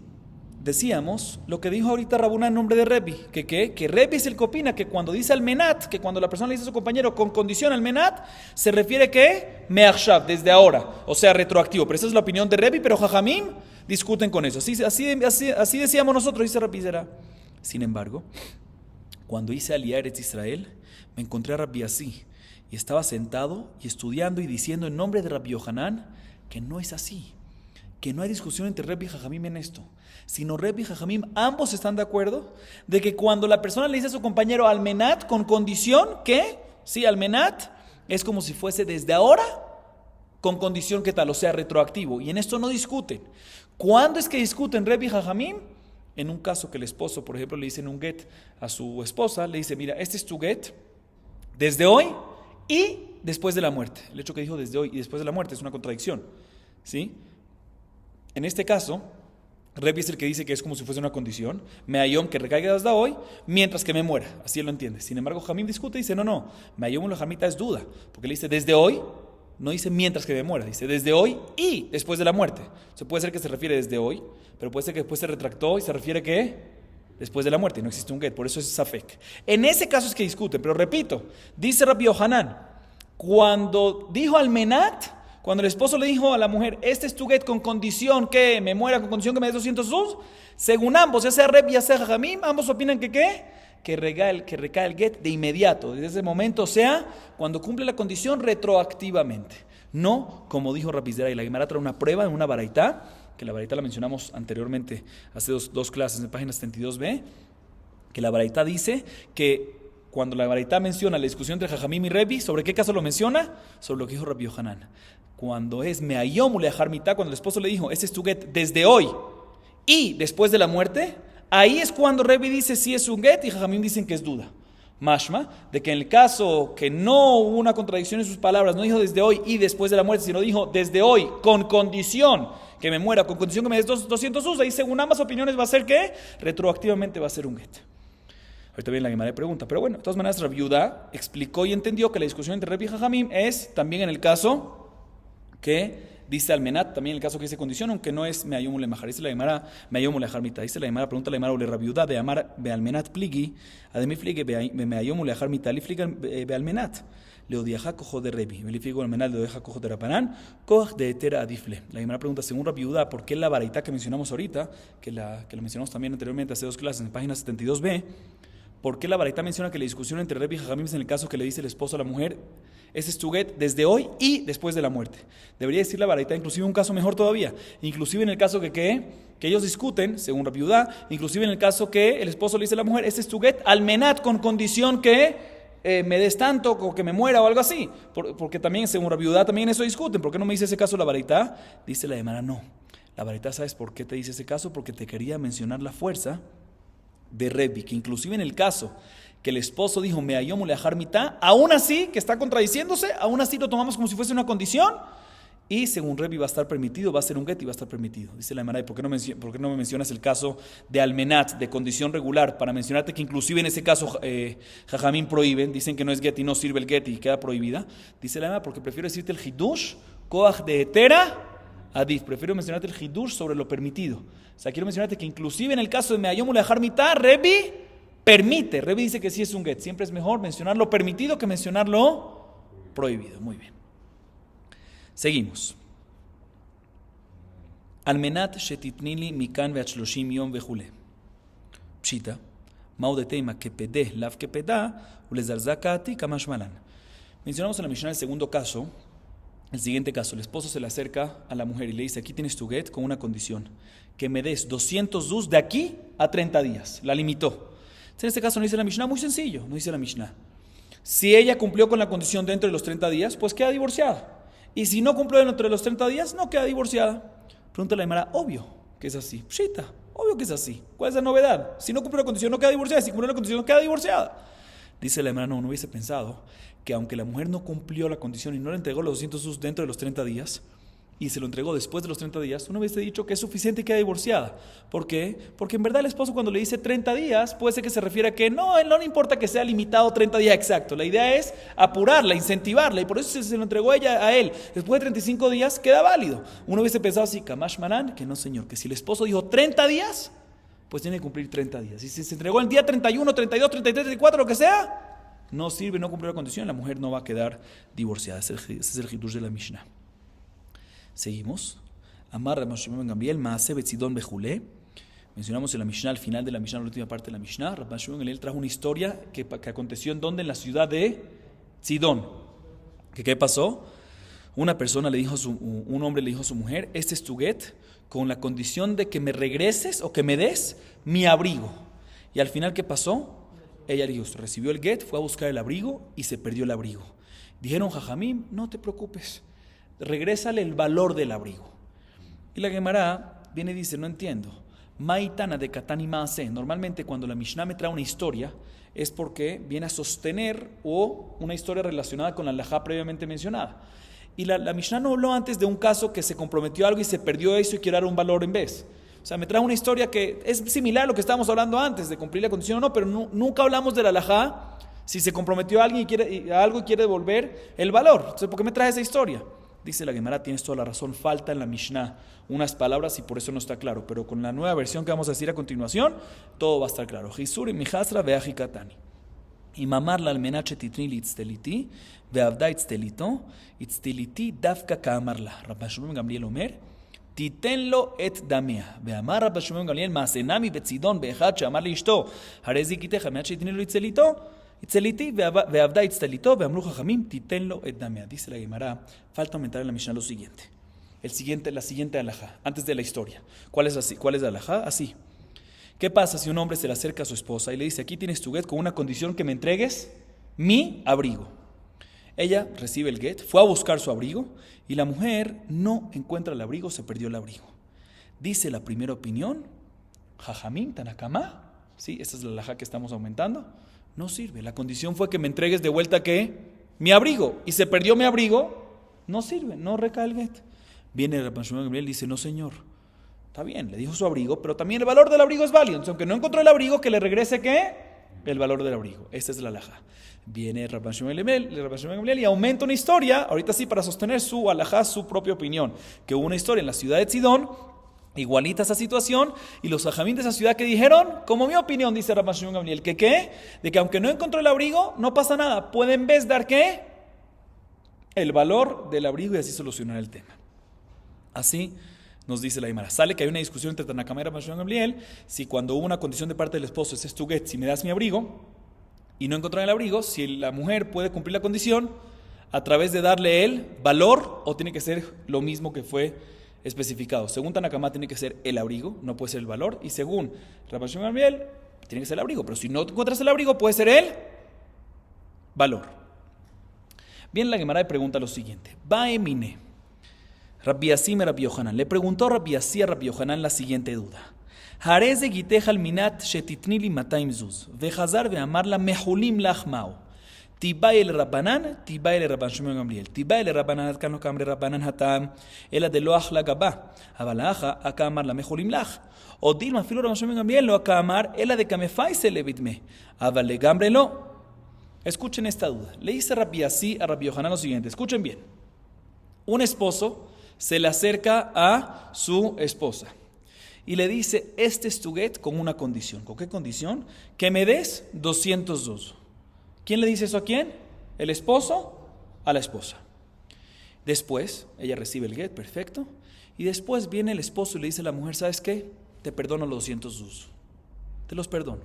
Decíamos lo que dijo ahorita Rabuna en nombre de Rebbi, que Rebbi es el que opina que cuando dice almenat, que cuando la persona le dice a su compañero con condición almenat, se refiere que me'achshav, desde ahora, o sea, retroactivo. Pero esa es la opinión de Rebbi, pero Jajamim discuten con eso. Así decíamos nosotros, dice Rabbi Zera. Sin embargo, cuando hice Aliyá Eretz Israel, me encontré a Rabbi Yasi y estaba sentado y estudiando y diciendo en nombre de Rabbi Yohanan que no es así, que no hay discusión entre Rebbi y Jajamim en esto, sino Rebbi y Jajamim ambos están de acuerdo de que cuando la persona le dice a su compañero almenat con condición que, sí, almenat es como si fuese desde ahora con condición que tal, o sea, retroactivo, y en esto no discuten. ¿Cuándo es que discuten Rebbi y Jajamim? En un caso que el esposo, por ejemplo, le dice en un get a su esposa, le dice, mira, este es tu get desde hoy y después de la muerte. El hecho que dijo desde hoy y después de la muerte es una contradicción, ¿sí? En este caso, Rebbi es el que dice que es como si fuese una condición, meayom que recaiga desde hoy, mientras que me muera, así él lo entiende. Sin embargo, Jamim discute y dice, no, meayom lo jamita es duda, porque le dice desde hoy, no dice mientras que me muera, dice desde hoy y después de la muerte. O sea, puede ser que se refiere desde hoy, pero puede ser que después se retractó y se refiere que después de la muerte, no existe un get, por eso es safek. En ese caso es que discuten, pero repito, dice Rabbi Yohanan, cuando dijo almenat, cuando el esposo le dijo a la mujer, este es tu get con condición que me muera, con condición que me des 200 zuz, según ambos, ya sea Rebbi, ya sea Jajamim, ambos opinan que ¿qué? Que recae el get de inmediato, desde ese momento, o sea, cuando cumple la condición retroactivamente. No, como dijo Rabbi Zera, y la Gemara trae una prueba en una baraitá, que la baraitá la mencionamos anteriormente, hace dos clases en página 72b, que la baraitá dice que cuando la baraitá menciona la discusión entre Jajamim y Rebbi, ¿sobre qué caso lo menciona? Sobre lo que dijo Rabbi Yohanan. Cuando es meayom uleachar mitá, cuando el esposo le dijo, este es tu get desde hoy y después de la muerte, ahí es cuando Rebbi dice si es un get y Jajamim dicen que es duda. Mashma, de que en el caso que no hubo una contradicción en sus palabras, no dijo desde hoy y después de la muerte, sino dijo desde hoy con condición que me muera, con condición que me des 200 us, ahí según ambas opiniones va a ser que retroactivamente va a ser un get. Ahorita viene la Gemara pregunta, pero bueno, de todas maneras Rabbi Yehuda explicó y entendió que la discusión entre Rebbi y Jajamim es también en el caso que dice almenat, también en el caso que dice condición, aunque no es meayom ulemajar. Dice la Gemara meayom ulechar mitad. Dice la Gemara, pregunta la Gemara ule Rabbi Yehuda de amar be almenat pligi, ademi flige be meayom ulechar mitad, li fliga be almenat. Le odiaja cojo de Rebbi, le figo almenat, le odiaja cojo de Rapanán, cojo de etera adifle. La Gemara pregunta, según Rabbi Yehuda, ¿por qué la baraitá que mencionamos ahorita, que lo mencionamos también anteriormente hace dos clases en página 72b, ¿por qué la baraitá menciona que la discusión entre Rebbi y Jajamim es en el caso que le dice el esposo a la mujer, ese es tu get desde hoy y después de la muerte? Debería decir la baraitá inclusive un caso mejor todavía, inclusive en el caso que ellos discuten, según Rabbi Yehuda, inclusive en el caso que el esposo le dice a la mujer, ese es tu get almenat con condición que me des tanto o que me muera o algo así, porque también según Rabbi Yehuda también eso discuten. ¿Por qué no me dice ese caso la baraitá? Dice la Gemara, no, la baraitá, ¿sabes por qué te dice ese caso? Porque te quería mencionar la fuerza de Rebbi, que inclusive en el caso que el esposo dijo meayom uleachar mitá, aún así, que está contradiciéndose, aún así lo tomamos como si fuese una condición y según Rebi va a estar permitido, va a ser un get y va a estar permitido. Dice la Gemara, ¿por qué no me mencionas el caso de almenat, de condición regular, para mencionarte que inclusive en ese caso Jajamín prohíben, dicen que no es get y no sirve el get y queda prohibida? Dice la Gemara, porque prefiero decirte el hidush, koach de etera, adif, prefiero mencionarte el hidush sobre lo permitido. O sea, quiero mencionarte que inclusive en el caso de Meayom Ulehar Mitah, Rebi permite, Rebi dice que sí es un get, siempre es mejor mencionar lo permitido que mencionar lo prohibido. Muy bien. Seguimos. Almenat shetitnili mikan ve'at shloshim yom vejule. Pshita. Mao de tema que pedé, lav que pedá, ulezarzakati kamash malan. Mencionamos en la Mishnah el segundo caso, el siguiente caso. El esposo se le acerca a la mujer y le dice, aquí tienes tu get con una condición, que me des 200 zuz de aquí a 30 días. La limitó. En este caso no dice la Mishnah, muy sencillo, no dice la Mishnah. Si ella cumplió con la condición dentro de los 30 días, pues queda divorciada. Y si no cumplió dentro de los 30 días, no queda divorciada. Pregunta la Gemara, obvio que es así. Pshita, obvio que es así. ¿Cuál es la novedad? Si no cumplió la condición, no queda divorciada. Si cumplió la condición, no queda divorciada. Dice la Gemara, no hubiese pensado que aunque la mujer no cumplió la condición y no le entregó los 200 zuz dentro de los 30 días, y se lo entregó después de los 30 días, uno hubiese dicho que es suficiente y queda divorciada. ¿Por qué? Porque en verdad el esposo cuando le dice 30 días, puede ser que se refiera a que no le importa que sea limitado 30 días exacto. La idea es apurarla, incentivarla, y por eso se lo entregó ella a él. Después de 35 días, queda válido. Uno hubiese pensado así, Kamash Manan, que no señor, que si el esposo dijo 30 días, pues tiene que cumplir 30 días. Y si se entregó el día 31, 32, 33, 34, lo que sea, no sirve, no cumplió la condición, la mujer no va a quedar divorciada. Ese es el hidush de la Mishnah. Seguimos. Amar Rabbi Shimon ben Gamliel, Maaseh betzidon bejulé. Mencionamos en la Mishnah, al final de la Mishnah, la última parte de la Mishnah, Rabbi Shimon ben Gamliel trajo una historia que aconteció en donde, en la ciudad de Sidón. ¿Qué pasó? Una persona le dijo un hombre le dijo a su mujer, este es tu get, con la condición de que me regreses o que me des mi abrigo. Y al final, ¿qué pasó? Ella dijo, recibió el get, fue a buscar el abrigo y se perdió el abrigo. Dijeron, Jajamim, no te preocupes, regrésale el valor del abrigo. Y la Gemara viene y dice, no entiendo. Maitana de Katani Maase. Normalmente cuando la Mishnah me trae una historia es porque viene a sostener o una historia relacionada con la halajá previamente mencionada. Y la Mishnah no habló antes de un caso que se comprometió algo y se perdió eso y quiere dar un valor en vez. O sea, me trae una historia que es similar a lo que estábamos hablando antes, de cumplir la condición o no, pero nunca hablamos de la halajá si se comprometió a alguien a algo y quiere devolver el valor. Entonces, ¿por qué me trae esa historia? Dice la Gemara, tienes toda la razón, falta en la Mishnah unas palabras y por eso no está claro. Pero con la nueva versión que vamos a decir a continuación, todo va a estar claro. Jisuri mijasra veaji katani. Y mamar la almenache titnili itzteliti, veavda itztelito, itzteliti dafka kaamarla. Rabbi Shimon ben Gamliel omer, titenlo et damea. Veamar Rabbi Shimon ben Gamliel, maasenami betzidon beechad sheamar liishto, harezi kiteja meache titnilo itztelito. Itzteliti veavda itztelito veamru jajamim titenlo et damea. Dice la Gemara, falta aumentar en la Mishnah lo siguiente. La siguiente halajá, antes de la historia. ¿Cuál es la halajá? Así. ¿Qué pasa si un hombre se le acerca a su esposa y le dice, aquí tienes tu get con una condición que me entregues mi abrigo? Ella recibe el get, fue a buscar su abrigo y la mujer no encuentra el abrigo, se perdió el abrigo. Dice la primera opinión, jajamim tanakama, sí, esa es la halajá que estamos aumentando. No sirve. La condición fue que me entregues de vuelta ¿qué? Mi abrigo. Y se perdió mi abrigo. No sirve, no recae el get. Viene Rabbi Shimon ben Gamliel y dice, no señor, está bien, le dijo su abrigo, pero también el valor del abrigo es válido. Entonces, aunque no encontró el abrigo, que le regrese ¿qué? El valor del abrigo. Esta es la halajá. Viene Rabbi Shimon ben Gamliel y aumenta una historia, ahorita sí, para sostener su halajá, su propia opinión, que hubo una historia en la ciudad de Sidón, igualita esa situación, y los jajamín de esa ciudad que dijeron, como mi opinión, dice Rabbi Shimon ben Gamliel, que ¿qué? De que aunque no encontró el abrigo, no pasa nada, puede en vez dar ¿qué? El valor del abrigo y así solucionar el tema. Así nos dice la Gemara. Sale que hay una discusión entre Tanakama y Rabbi Shimon ben Gamliel, si cuando hubo una condición de parte del esposo, ese es tu get, si me das mi abrigo, y no encontró el abrigo, si la mujer puede cumplir la condición a través de darle el valor, o tiene que ser lo mismo que fue especificado. Según Tanakama tiene que ser el abrigo, no puede ser el valor, y según Rabbi Shimon ben Gamliel tiene que ser el abrigo, pero si no encuentras el abrigo puede ser el valor. Bien, la Gemara pregunta lo siguiente, Baemine Rabbi Asim y Rabbi Yohanan, le preguntó Rabbi Asim a Rabbi Yohanan la siguiente duda, Hareze gitej al minat shetitnili mataim zuz, vechazar veamarla mehulim lachmao, Tibai el Rabbanan, Tibai el Rabban Shimon Gamliel. Tibai el Rabbanan, Hatkano Kamre Rabbanan Hatam, el de Loach la Gabá, Abalaja, Akamar la Mejolim Lach. O Dilma, Filo Rabban Shimon Gamliel, lo Akamar, el de Kamefai se le vidme. Abale Gambre lo. Escuchen esta duda. Le dice Rabbi así a Rabbi Yohanan lo siguiente. Escuchen bien. Un esposo se le acerca a su esposa y le dice, este es tu get con una condición. ¿Con qué condición? Que me des 202. ¿Quién le dice eso a quién? ¿El esposo? A la esposa. Después, ella recibe el get, perfecto. Y después viene el esposo y le dice a la mujer, ¿sabes qué? Te perdono los 202. Te los perdono.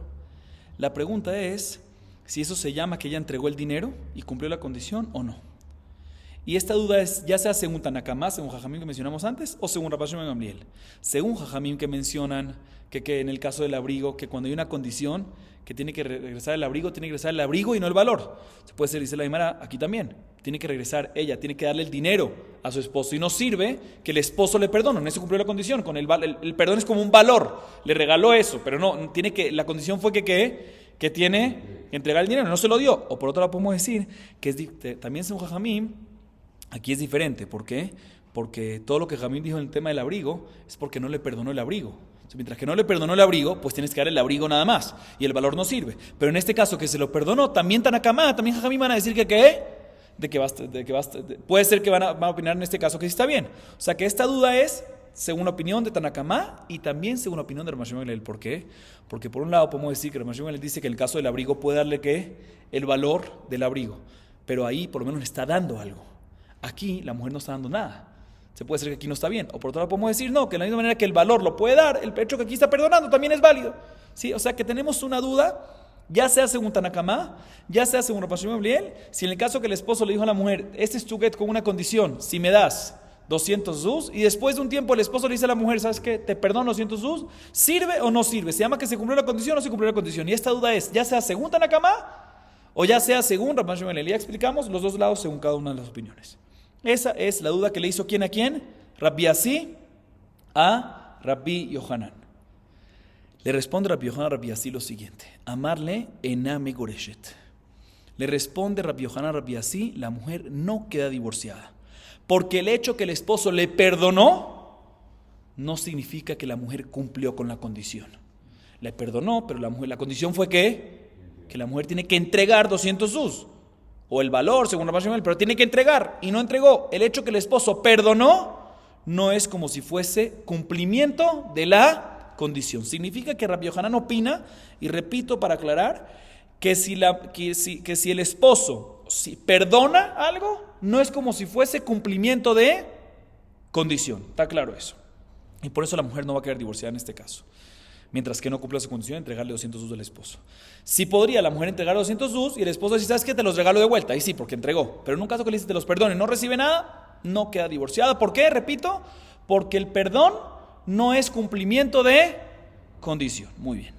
La pregunta es, si eso se llama que ella entregó el dinero y cumplió la condición o no. Y esta duda es, ya sea según Tanakama, según Jajamim que mencionamos antes, o según Rabbi Shimon Gamliel. Según Jajamim que mencionan que en el caso del abrigo, que cuando hay una condición que tiene que regresar el abrigo, tiene que regresar el abrigo y no el valor. Se puede ser, dice la Gemara, aquí también. Tiene que regresar ella, tiene que darle el dinero a su esposo. Y no sirve que el esposo le perdone, no se cumplió la condición. Con el perdón es como un valor, le regaló eso, pero no, tiene que, la condición fue que tiene que entregar el dinero, no se lo dio. O por otro lado podemos decir que también según Jajamim, aquí es diferente. ¿Por qué? Porque todo lo que Jajamim dijo en el tema del abrigo es porque no le perdonó el abrigo. Mientras que no le perdonó el abrigo, pues tienes que dar el abrigo nada más. Y el valor no sirve. Pero en este caso que se lo perdonó, también Tanakama, también Jajamim van a decir puede ser que van a opinar en este caso que sí está bien. O sea que esta duda es según la opinión de Tanakama y también según la opinión de Rabbi Shimon Gamliel. ¿Por qué? Porque por un lado podemos decir que Rabbi Shimon Gamliel dice que en el caso del abrigo puede darle el valor del abrigo. Pero ahí por lo menos le está dando algo. Aquí la mujer no está dando nada. Se puede decir que aquí no está bien. O por otro lado podemos decir no, que de la misma manera que el valor lo puede dar, el hecho que aquí está perdonando también es válido. ¿Sí? O sea que tenemos una duda, ya sea según Tanakama, ya sea según Rabbi Shimon Gamliel, si en el caso que el esposo le dijo a la mujer, este es tu get con una condición, si me das 200 zuz, y después de un tiempo el esposo le dice a la mujer, ¿sabes qué? Te perdono 200 zuz, ¿sirve o no sirve? ¿Se llama que se cumplió la condición o no se cumplió la condición? Y esta duda es, ya sea según Tanakama o ya sea según Rabbi Shimon Gamliel. Ya explicamos los dos lados según cada una de las opiniones. Esa es la duda que le hizo ¿quién a quién? Rabbi Así a Rabbi Yohanan. Le responde Rabbi Yohanan a Rabbi Así lo siguiente: amarle ename goreshet. Le responde Rabbi Yohanan a Rabbi Así, la mujer no queda divorciada. Porque el hecho que el esposo le perdonó no significa que la mujer cumplió con la condición. Le perdonó, pero la condición fue que la mujer tiene que entregar 200 zuz. O el valor, según Rabbi Shimon, pero tiene que entregar y no entregó. El hecho que el esposo perdonó no es como si fuese cumplimiento de la condición. Significa que Rabbi Yohanan opina, y repito para aclarar, que si el esposo perdona algo, no es como si fuese cumplimiento de condición. ¿Está claro eso? Y por eso la mujer no va a quedar divorciada en este caso. Mientras que no cumpla su condición, entregarle 200 zuz al esposo. Sí podría la mujer entregar 200 zuz y el esposo dice, ¿sabes qué? Te los regalo de vuelta. Ahí sí, porque entregó. Pero en un caso que le dice, te los perdone y no recibe nada, no queda divorciada. ¿Por qué? Repito, porque el perdón no es cumplimiento de condición. Muy bien.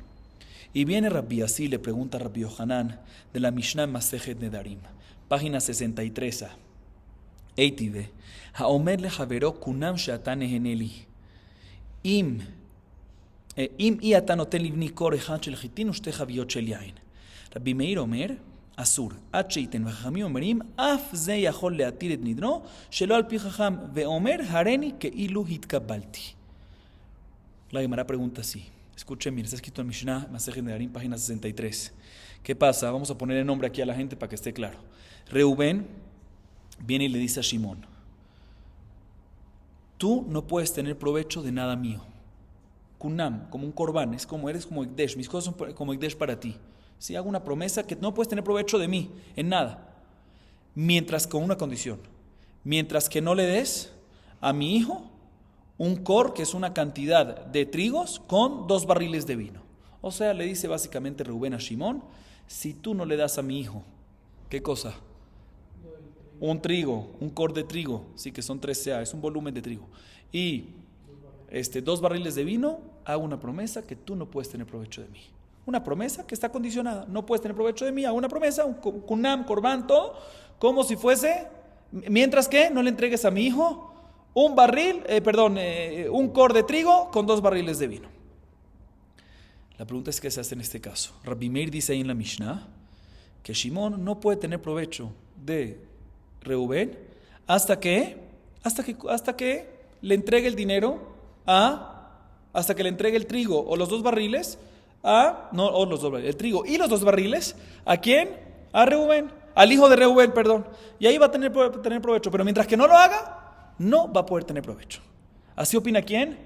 Y viene Rabbi Así, le pregunta a Rabbi Yohanan de la Mishnah Masejet Nedarim, página 63a. Eitide, haomer le javero kunam sheatan eheneli. אם אי אתה נותן לבני קור אחד של חיטין ושתי חביות של יין. רבי מאיר אומר, אסור, עד שייתן, וחכמים אומרים, אף זה יכול להתיר את נדרו, שלא על פי חכם, ואומר, הריני כאילו התקבלתי. La Gemara pregunta así, escuchen bien, está escrito en Mishnah, Masejet Nedarim, página 63. ¿Qué pasa? Vamos a poner el nombre aquí a la gente para que esté claro. Reubén viene y le dice a Shimón, tú no puedes tener provecho de nada mío. Kunam, como un corbán, eres como Ikdesh, mis cosas son como Ikdesh para ti. Si hago una promesa que no puedes tener provecho de mí en nada, mientras con una condición, mientras que no le des a mi hijo un cor, que es una cantidad de trigos, con 2 barriles de vino. O sea, le dice básicamente Reubén a Shimón, si tú no le das a mi hijo, ¿qué cosa? Un trigo, un cor de trigo, sí que son 3 sa, es un volumen de trigo, y 2 barriles de vino, hago una promesa que tú no puedes tener provecho de mí. Una promesa que está condicionada. No puedes tener provecho de mí, hago una promesa, un kunam, corbán, todo, como si fuese, mientras que no le entregues a mi hijo un cor de trigo con 2 barriles de vino. La pregunta es, ¿qué se hace en este caso? Rabbi Meir dice ahí en la Mishnah que Shimón no puede tener provecho de Reubén hasta que le entregue el dinero hasta que le entregue el trigo o los 2 barriles el trigo y los 2 barriles, ¿a quién? A Reubén, al hijo de Reubén, perdón. Y ahí va a tener provecho, pero mientras que no lo haga, no va a poder tener provecho. ¿Así opina quién?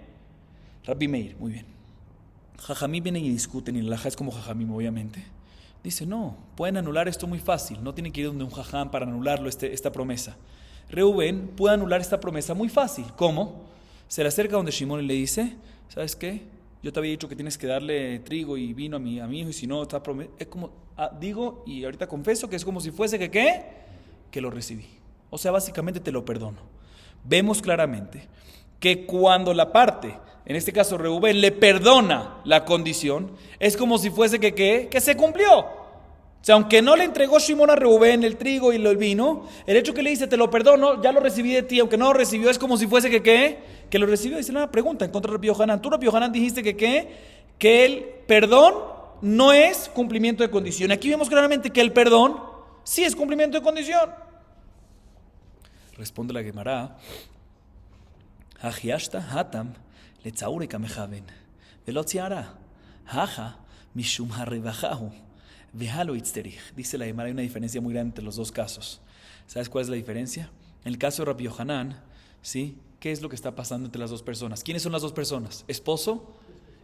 Rabbi Meir, muy bien. Jajamim vienen y discuten, y el halajá es como Jajamim, obviamente. Dice, no, pueden anular esto muy fácil, no tienen que ir donde un jajam para anularlo esta promesa. Reubén puede anular esta promesa muy fácil. ¿Cómo? Se le acerca donde Shimón y le dice, ¿sabes qué? Yo te había dicho que tienes que darle trigo y vino a mi hijo, y si no, está es como, digo, y ahorita confieso que es como si fuese que lo recibí. O sea, básicamente te lo perdono. Vemos claramente que cuando la parte, en este caso Reubén, le perdona la condición, es como si fuese que se cumplió. O sea, aunque no le entregó Shimón a Reubén el trigo y el vino, el hecho que le dice, te lo perdono, ya lo recibí de ti, aunque no lo recibió, es como si fuese que lo recibió. Dice una pregunta en contra de Rabbi Yohanan. Tú, Rabbi Yohanan, dijiste que el perdón no es cumplimiento de condición. Aquí vemos claramente que el perdón sí es cumplimiento de condición. Responde la Gemara, Hajiashta hatam letzaureka mejaven velot ziara haja mishum harribajahu vejalo itzterich. Dice la Gemara, hay una diferencia muy grande entre los 2 casos. ¿Sabes cuál es la diferencia? En el caso de Rabbi Yohanan, ¿sí? ¿Qué es lo que está pasando entre las 2 personas? ¿Quiénes son las 2 personas? Esposo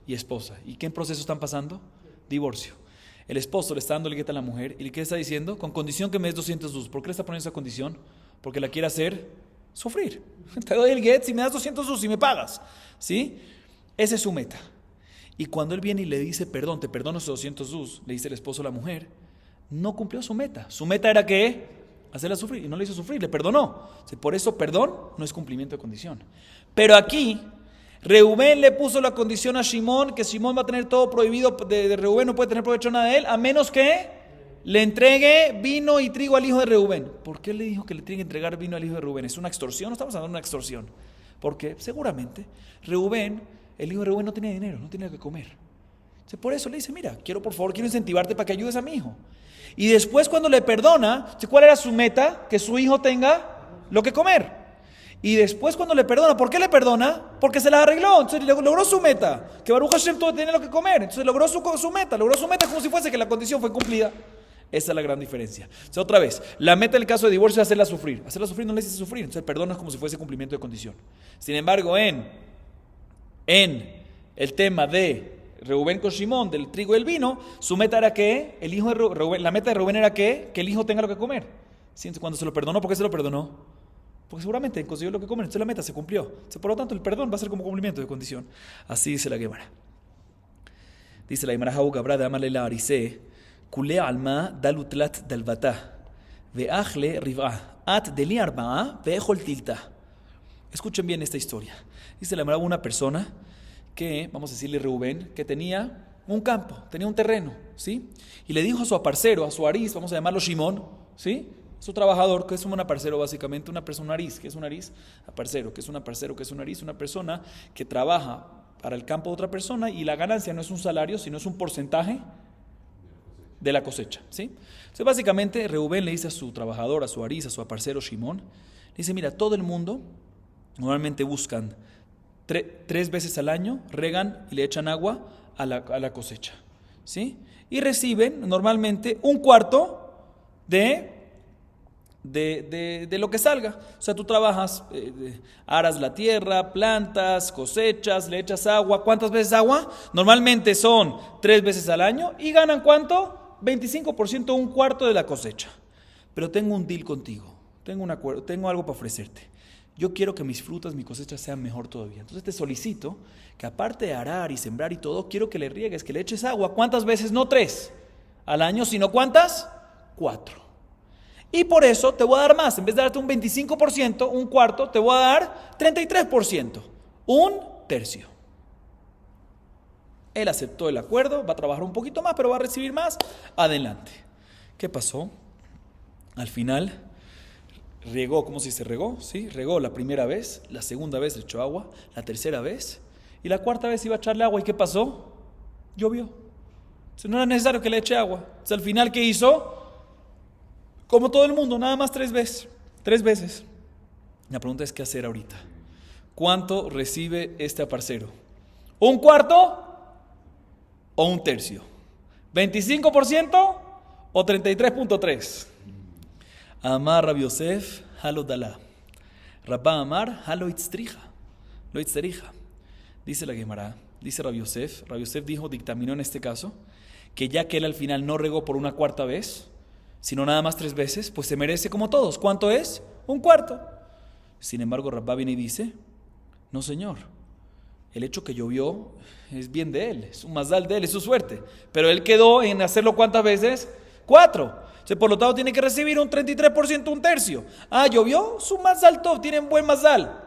y esposa. ¿Y qué proceso están pasando? Divorcio. El esposo le está dando el get a la mujer y ¿qué le está diciendo? Con condición que me des 200 dus. ¿Por qué le está poniendo esa condición? Porque la quiere hacer sufrir. Te doy el get si me das 200 dus y me pagas. ¿Sí? Esa es su meta. Y cuando él viene y le dice, perdón, te perdono esos 200 dus, le dice el esposo a la mujer, no cumplió su meta. Su meta era ¿qué? Hacerla sufrir. Y no le hizo sufrir, le perdonó. Por eso perdón no es cumplimiento de condición. Pero aquí Reubén le puso la condición a Shimón, que Shimón va a tener todo prohibido de Reubén, no puede tener provecho nada de él, a menos que le entregue vino y trigo al hijo de Reubén. ¿Por qué le dijo que le tiene que entregar vino al hijo de Reubén? ¿Es una extorsión? No estamos hablando de una extorsión. Porque seguramente Reubén, el hijo de Reubén, no tenía dinero, no tenía que comer. Por eso le dice, mira, quiero incentivarte para que ayudes a mi hijo. Y después cuando le perdona, ¿cuál era su meta? Que su hijo tenga lo que comer. Y después cuando le perdona, ¿por qué le perdona? Porque se la arregló, entonces logró su meta, que Baruch Hashem todo tiene lo que comer, entonces logró su meta como si fuese que la condición fue cumplida. Esa es la gran diferencia. Entonces, otra vez, la meta en el caso de divorcio es hacerla sufrir no le hace sufrir, entonces el perdón es como si fuese cumplimiento de condición. Sin embargo, en el tema de Reubén con Shimón, del trigo y el vino, su meta era que el hijo de Reubén, la meta de Reubén era que el hijo tenga lo que comer. ¿Sí? Entonces, cuando se lo perdonó, ¿por qué se lo perdonó? Porque seguramente consiguió lo que comer, entonces la meta se cumplió. Entonces, por lo tanto, el perdón va a ser como cumplimiento de condición. Así dice la Gemara. Dice la Gemara, Hau Gabra de Amale la Arise, Kule alma dalutlat dalvata, veachle riva, at deli arba'a, veejol tilta. Escuchen bien esta historia. Dice la Gemara, una persona que, vamos a decirle Reubén, que tenía un campo, tenía un terreno, ¿sí? Y le dijo a su aparcero, a su ariz, vamos a llamarlo Shimón, ¿sí? Su trabajador, que es un aparcero básicamente, una persona ariz, ¿qué es un ariz? Aparcero, que es un aparcero, que es un ariz, una persona que trabaja para el campo de otra persona y la ganancia no es un salario, sino es un porcentaje de la cosecha, ¿sí? Entonces básicamente Reubén le dice a su trabajador, a su ariz, a su aparcero Shimón, le dice, mira, todo el mundo normalmente buscan 3 veces al año, regan y le echan agua a la cosecha, ¿sí? Y reciben normalmente 1/4 de lo que salga. O sea, tú trabajas, aras la tierra, plantas, cosechas, le echas agua. ¿Cuántas veces agua? Normalmente son 3 veces al año y ganan ¿cuánto? 25%, 1/4 de la cosecha. Pero tengo un deal contigo, tengo un acuerdo, tengo algo para ofrecerte. Yo quiero que mis frutas, mi cosecha sean mejor todavía. Entonces te solicito que aparte de arar y sembrar y todo, quiero que le riegues, que le eches agua. ¿Cuántas veces? No 3 al año, sino ¿cuántas? 4. Y por eso te voy a dar más. En vez de darte un 25%, 1/4, te voy a dar 33%, 1/3. Él aceptó el acuerdo, va a trabajar un poquito más, pero va a recibir más. Adelante. ¿Qué pasó? Al final regó, ¿cómo se regó? ¿Sí? Regó la primera vez, la segunda vez le echó agua, la tercera vez, y la cuarta vez iba a echarle agua. ¿Y qué pasó? Llovió. Entonces, no era necesario que le eche agua. Entonces, al final, ¿qué hizo? Como todo el mundo, nada más 3 veces. 3 veces. La pregunta es qué hacer ahorita. ¿Cuánto recibe este aparcero? ¿Un cuarto o un tercio? ¿25% o 33.3? Amar Rabbi Yosef, halo dalá. Rabba Amar, halo itztrija. Lo itztrija. Dice la Gemara, dice Rabbi Yosef dijo, dictaminó en este caso, que ya que él al final no regó por una cuarta vez, sino nada más 3 veces, pues se merece como todos. ¿Cuánto es? Un cuarto. Sin embargo, Rabba viene y dice, no señor, el hecho que llovió es bien de él, es un mazal de él, es su suerte, pero él quedó en hacerlo ¿cuántas veces? 4. Entonces, por lo tanto, tiene que recibir un 33%, un tercio. Llovió, su mazal tov, tienen buen mazal.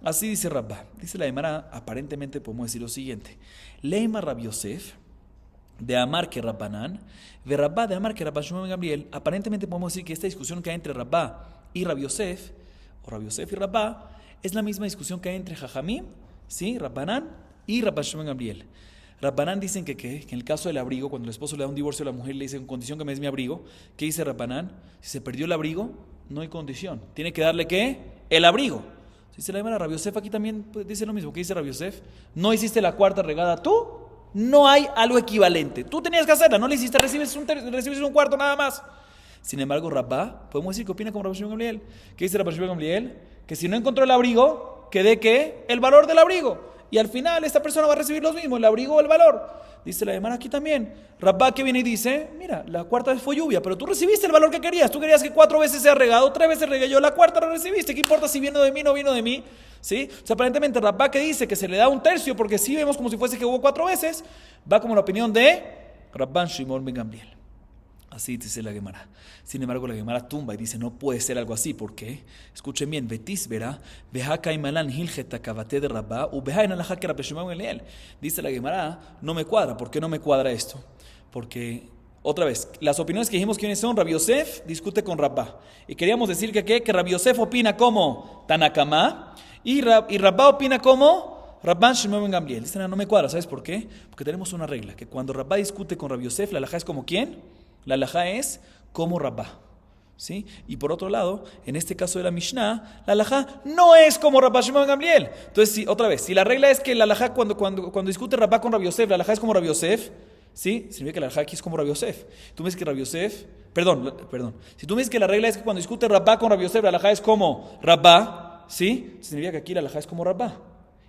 Así dice Rabba. Dice la Gemara, aparentemente podemos decir lo siguiente. Leima Rabbi Yosef, de Amar que Rabbanán, de Rabba de Amar que Rabban Shimon ben Gamliel. Aparentemente podemos decir que esta discusión que hay entre Rabba y Rabbi Yosef, o Rabbi Yosef y Rabba, es la misma discusión que hay entre Jajamim, ¿sí? Rabbanán y Rabban Shimon ben Gamliel. Rabbanán dicen que en el caso del abrigo, cuando el esposo le da un divorcio a la mujer, le dice en condición que me des mi abrigo. ¿Qué dice Rabbanán? Si se perdió el abrigo, no hay condición. Tiene que darle ¿qué? El abrigo. Dice la Gemara, Rabbi Yosef aquí también dice lo mismo. ¿Qué dice Rabbi Yosef? No hiciste la cuarta regada tú, no hay algo equivalente. Tú tenías que hacerla, no la hiciste, recibes un cuarto nada más. Sin embargo, Rabba, podemos decir que opina como Rabbi Shimon ben Gamliel. ¿Qué dice Rabbi Shimon ben Gamliel? Que si no encontró el abrigo, que dé ¿qué? El valor del abrigo. Y al final esta persona va a recibir lo mismo, el abrigo o el valor. Dice la Gemara aquí también. Rabba que viene y dice, mira, la cuarta vez fue lluvia, pero tú recibiste el valor que querías. Tú querías que 4 veces sea regado, 3 veces regué yo, la cuarta la recibiste. ¿Qué importa si vino de mí o no vino de mí? ¿Sí? O sea, aparentemente Rabba que dice que se le da un tercio, porque sí vemos como si fuese que hubo 4 veces, va como la opinión de Rabban Shimon ben Gamliel. Así dice la Gemara. Sin embargo, la Gemara tumba y dice, no puede ser algo así. ¿Por qué? Escuchen bien. Betis verá, beja imalan hilgeta kabate de Rabba, ubeja en alajá que Rabbi Shimon ben Gamliel. Dice la Gemara, no me cuadra. ¿Por qué no me cuadra esto? Porque, otra vez, las opiniones que dijimos quiénes son, Rabbi Yosef discute con Rabba. Y queríamos decir que Rabbi Yosef opina como Tanakama y Rabba opina como Rabban Shimon ben Gamliel. Dicen, no me cuadra. ¿Sabes por qué? Porque tenemos una regla, que cuando Rabba discute con Rabbi Yosef, la alajá es como ¿quién? La alajá es como Rabba, ¿sí? Y por otro lado, en este caso de la Mishnah, la alajá no es como Rabban Shimon ben Gamliel. Entonces, otra vez, si la regla es que la alajá cuando discute Rabba con Rabbi Yosef, la alajá es como Rabbi Yosef, ¿sí? Significa que la alajá aquí es como Rabbi Yosef. Tú me dices que Rabbi Yosef, perdón. Si tú me dices que la regla es que cuando discute Rabba con Rabbi Yosef, la alajá es como Rabba, ¿sí? Significa que aquí la alajá es como Rabba.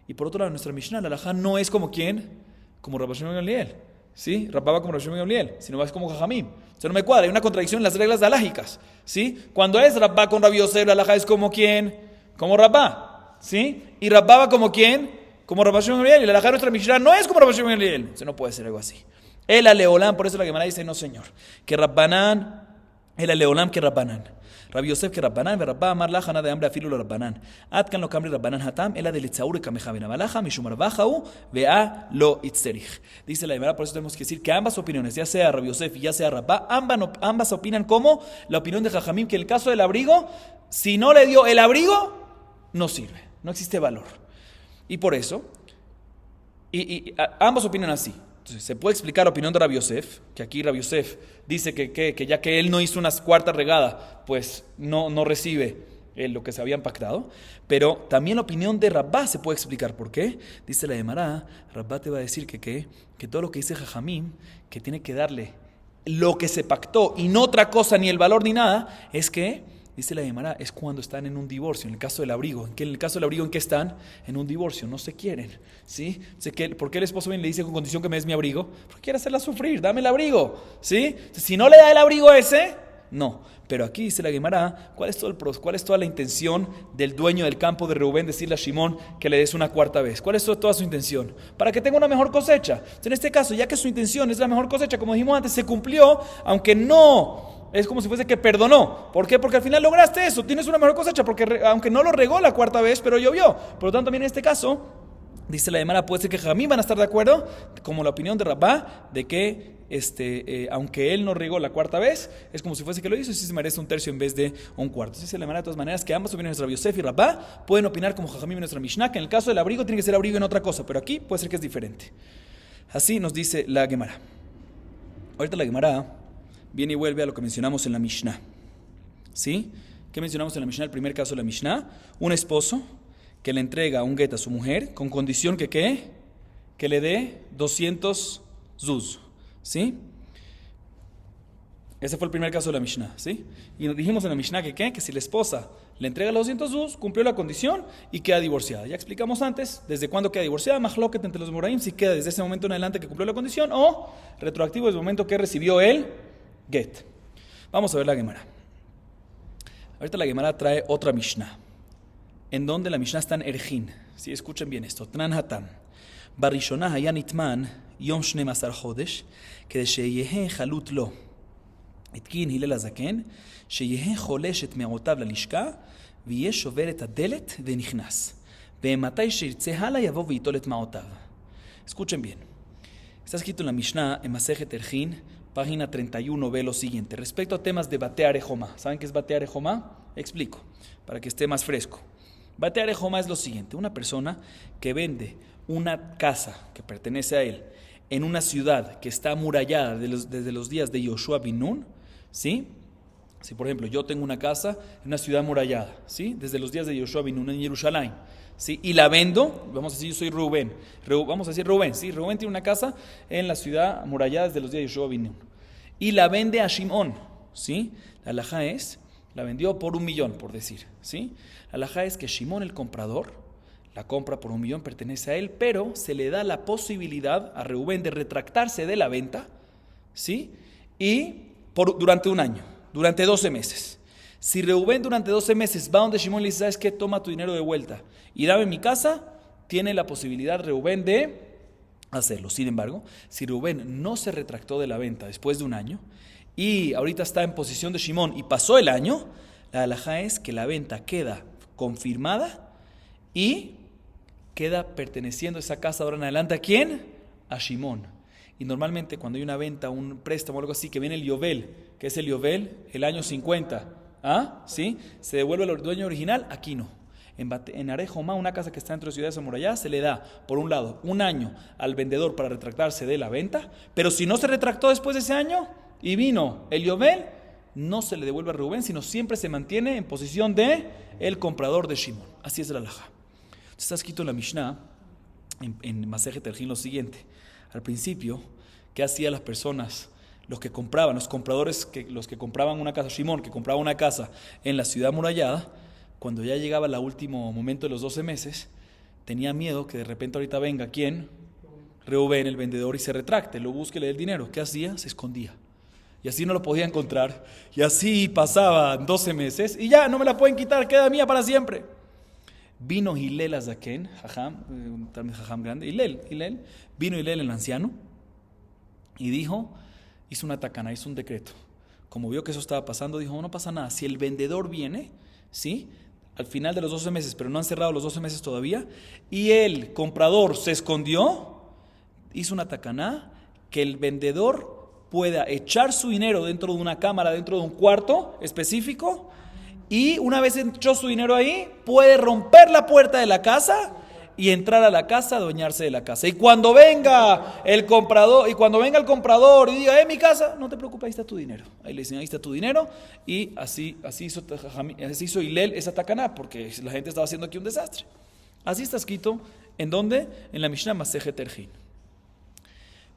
Y por otro lado, en nuestra Mishnah, la alajá no es como ¿quién? Como Rabban Shimon ben Gamliel. ¿Sí? Rabba va como Rabbi Shimon ben Gamliel, si no va es como Jajamim. O sea, no me cuadra, hay una contradicción en las reglas alágicas, ¿sí? Cuando es Rabba con Rabbi Yosef, la alajá es como ¿quién? Como Rabba, ¿sí? Y Rabba va como ¿quién? Como Rabbi Shimon ben Gamliel, y la alajá de nuestra Mishnah no es como Rabbi Shimon ben Gamliel. O sea, no puede ser algo así. El aleolán, por eso la Gemara dice, no señor, que Rabbanán, el aleolán que Rabbanán. Rabbi Yosef que Rabbanán, Rabba Amar Laja, nada de hambre afilo lo Rabbanán. Atkan lo cambre Rabbanán Hatam, ela de Litzaur Kamejaven Amalaja, Mishumar Bajau, Vea lo Itzerich. Dice la Gemara, por eso tenemos que decir que ambas opiniones, ya sea Rabbi Yosef y ya sea Rabba, ambas opinan como la opinión de Jajamim, que en el caso del abrigo, si no le dio el abrigo, no sirve, no existe valor. Y por eso, ambos opinan así. Entonces, se puede explicar la opinión de Rabbi Yosef, que aquí Rabbi Yosef dice que ya que él no hizo una cuarta regada, pues no recibe lo que se habían pactado. Pero también la opinión de Rabba se puede explicar. ¿Por qué? Dice la Gemara, Rabba te va a decir que todo lo que dice Jajamim, que tiene que darle lo que se pactó y no otra cosa, ni el valor ni nada, es que, dice la Gemara, es cuando están en un divorcio. En el caso del abrigo, ¿en el caso del abrigo en qué están? En un divorcio, no se quieren, ¿sí? ¿Por qué el esposo viene y le dice con condición que me des mi abrigo? Porque quiere hacerla sufrir, dame el abrigo, ¿sí? Si no le da el abrigo ese, no. Pero aquí dice la Gemara, ¿cuál es toda la intención del dueño del campo de Reubén decirle a Shimón que le des una cuarta vez? ¿Cuál es toda su intención? Para que tenga una mejor cosecha. En este caso, ya que su intención es la mejor cosecha, como dijimos antes, se cumplió, aunque no es como si fuese que perdonó. ¿Por qué? Porque al final lograste eso, tienes una mejor cosecha, porque aunque no lo regó la cuarta vez, pero llovió. Por lo tanto, también en este caso, dice la Gemara, puede ser que Jajamim van a estar de acuerdo, como la opinión de Rabba, de que aunque él no regó la cuarta vez, es como si fuese que lo hizo, y sí se merece un tercio en vez de un cuarto. Dice la Gemara de todas maneras que ambas opiniones, Rabbi Yosef y Rabba, pueden opinar como Jajamim en nuestra Mishnah, que en el caso del abrigo tiene que ser abrigo en otra cosa, pero aquí puede ser que es diferente. Así nos dice la Gemara. Ahorita la Gemara viene y vuelve a lo que mencionamos en la Mishnah. ¿sí? ¿Qué mencionamos en la Mishnah? El primer caso de la Mishnah, un esposo que le entrega un get a su mujer con condición que ¿qué? Que le dé 200 zuz, ¿sí? Ese fue el primer caso de la Mishnah, ¿sí? Y nos dijimos en la Mishnah que ¿qué? Que si la esposa le entrega los 200 zuz, cumplió la condición y queda divorciada. Ya explicamos antes desde cuándo queda divorciada, mahloket entre los moraim, si queda desde ese momento en adelante que cumplió la condición o retroactivo desde el momento que recibió el get. Vamos a ver la Gemara. Ahorita la Gemara trae otra Mishnah, en donde la Mishnah está en Erjin. ¿Sí? Escuchen bien esto. Tnan Hatam. Barishonah hayan itman yom 12 chodesh, kede sheyehe chalut lo. התקין הלל הזקן, שיהיה חולש את מעותיו ללשכה, ויהיה שובר את הדלת ונכנס. ומתי שירצה הלאה יבוא ויטול את מעותיו. Escuchen bien. Está escrito en la Mishnah, en Masejet Erjin, página 31, ve lo siguiente. Respecto a temas de Batear Ejomá. ¿Saben qué es Batear Ejomá? Explico, para que esté más fresco. Batear Ejomá es lo siguiente. Una persona que vende una casa que pertenece a él en una ciudad que está amurallada desde los días de Yoshua bin Nun, ¿sí? Si por ejemplo yo tengo una casa en una ciudad amurallada, ¿sí? Desde los días de Yoshua bin Nun en Jerusalén, ¿sí? Y la vendo, vamos a decir yo soy Rubén, vamos a decir Rubén, ¿sí? Rubén tiene una casa en la ciudad amurallada desde los días de Yoshua bin Nun y la vende a Shimón, ¿sí? La halajá es, la vendió por 1,000,000, por decir, ¿sí? La halajá es que Shimón el comprador la compra por 1,000,000, pertenece a él, pero se le da la posibilidad a Reubén de retractarse de la venta, ¿sí? Y durante un año, durante 12 meses. Si Reubén durante 12 meses va donde Shimón le dice, ¿sabes qué? Toma tu dinero de vuelta y dame mi casa, tiene la posibilidad Reubén de hacerlo. Sin embargo, si Reubén no se retractó de la venta después de un año y ahorita está en posición de Shimón y pasó el año, la halajá es que la venta queda confirmada y queda perteneciendo esa casa ahora en adelante ¿a quién? A Shimón. Y normalmente cuando hay una venta, un préstamo o algo así, que viene el Yovel, que es el Yovel, el año 50, ¿ah? ¿Sí? Se devuelve al dueño original, aquí no. En Arejomá, una casa que está dentro de ciudades amuralladas, se le da, por un lado, un año al vendedor para retractarse de la venta, pero si no se retractó después de ese año y vino el Yovel, no se le devuelve a Rubén, sino siempre se mantiene en posición de el comprador de Shimón. Así es la halajá. Está escrito en la Mishnah, en Masejet Erjin, lo siguiente. Al principio, ¿qué hacían las personas? Los que compraban, los compradores, los que compraban una casa, Shimón, que compraba una casa en la ciudad amurallada, cuando ya llegaba el último momento de los 12 meses, tenía miedo que de repente ahorita venga, ¿quién? Reubén, el vendedor, y se retracte, lo busque, le dé el dinero. ¿Qué hacía? Se escondía. Y así no lo podía encontrar. Y así pasaban 12 meses, y ya, no me la pueden quitar, queda mía para siempre. Vino Hillel Azaken, un jajam grande, vino Hillel el anciano y dijo, hizo una takana, hizo un decreto. Como vio que eso estaba pasando, dijo, no pasa nada, si el vendedor viene, ¿sí? Al final de los 12 meses, pero no han cerrado los 12 meses todavía, y el comprador se escondió, hizo una takana, que el vendedor pueda echar su dinero dentro de una cámara, dentro de un cuarto específico, y una vez echó su dinero ahí, puede romper la puerta de la casa y entrar a la casa, adueñarse de la casa. Y cuando venga el comprador, y diga, mi casa, no te preocupes, ahí está tu dinero. Ahí le dicen, ahí está tu dinero. Y así hizo Hillel esa takaná, porque la gente estaba haciendo aquí un desastre. Así está escrito, ¿en dónde? En la Mishnah Masejet Erjin.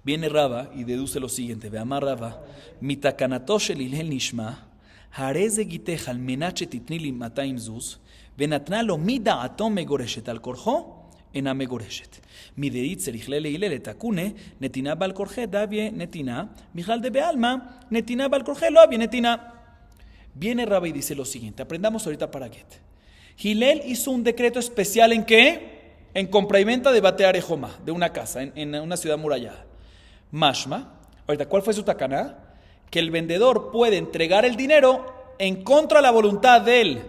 Viene Raba y deduce lo siguiente, veamar Raba, mi takanato shel Hillel nishma, הרי זה גיתך על מנת שתתני לי 200 זוז, ונתנה לו מדעתו מגורשת על כורחו, אינה מגורשת. מדעית צריך להילל את הכונה, נתינה בעל כורחה דביה נתינה, בכלל דבעלמא, נתינה בעל כורחה לא אביה נתינה. Viene Rabba y dice lo siguiente, aprendamos ahorita para Get. Hillel hizo un decreto especial ¿en qué? En compra y venta de Batear Ejomá, de una casa, en una ciudad murallada. Mashma, ahorita, ¿cuál fue su takaná? Que el vendedor puede entregar el dinero en contra de la voluntad del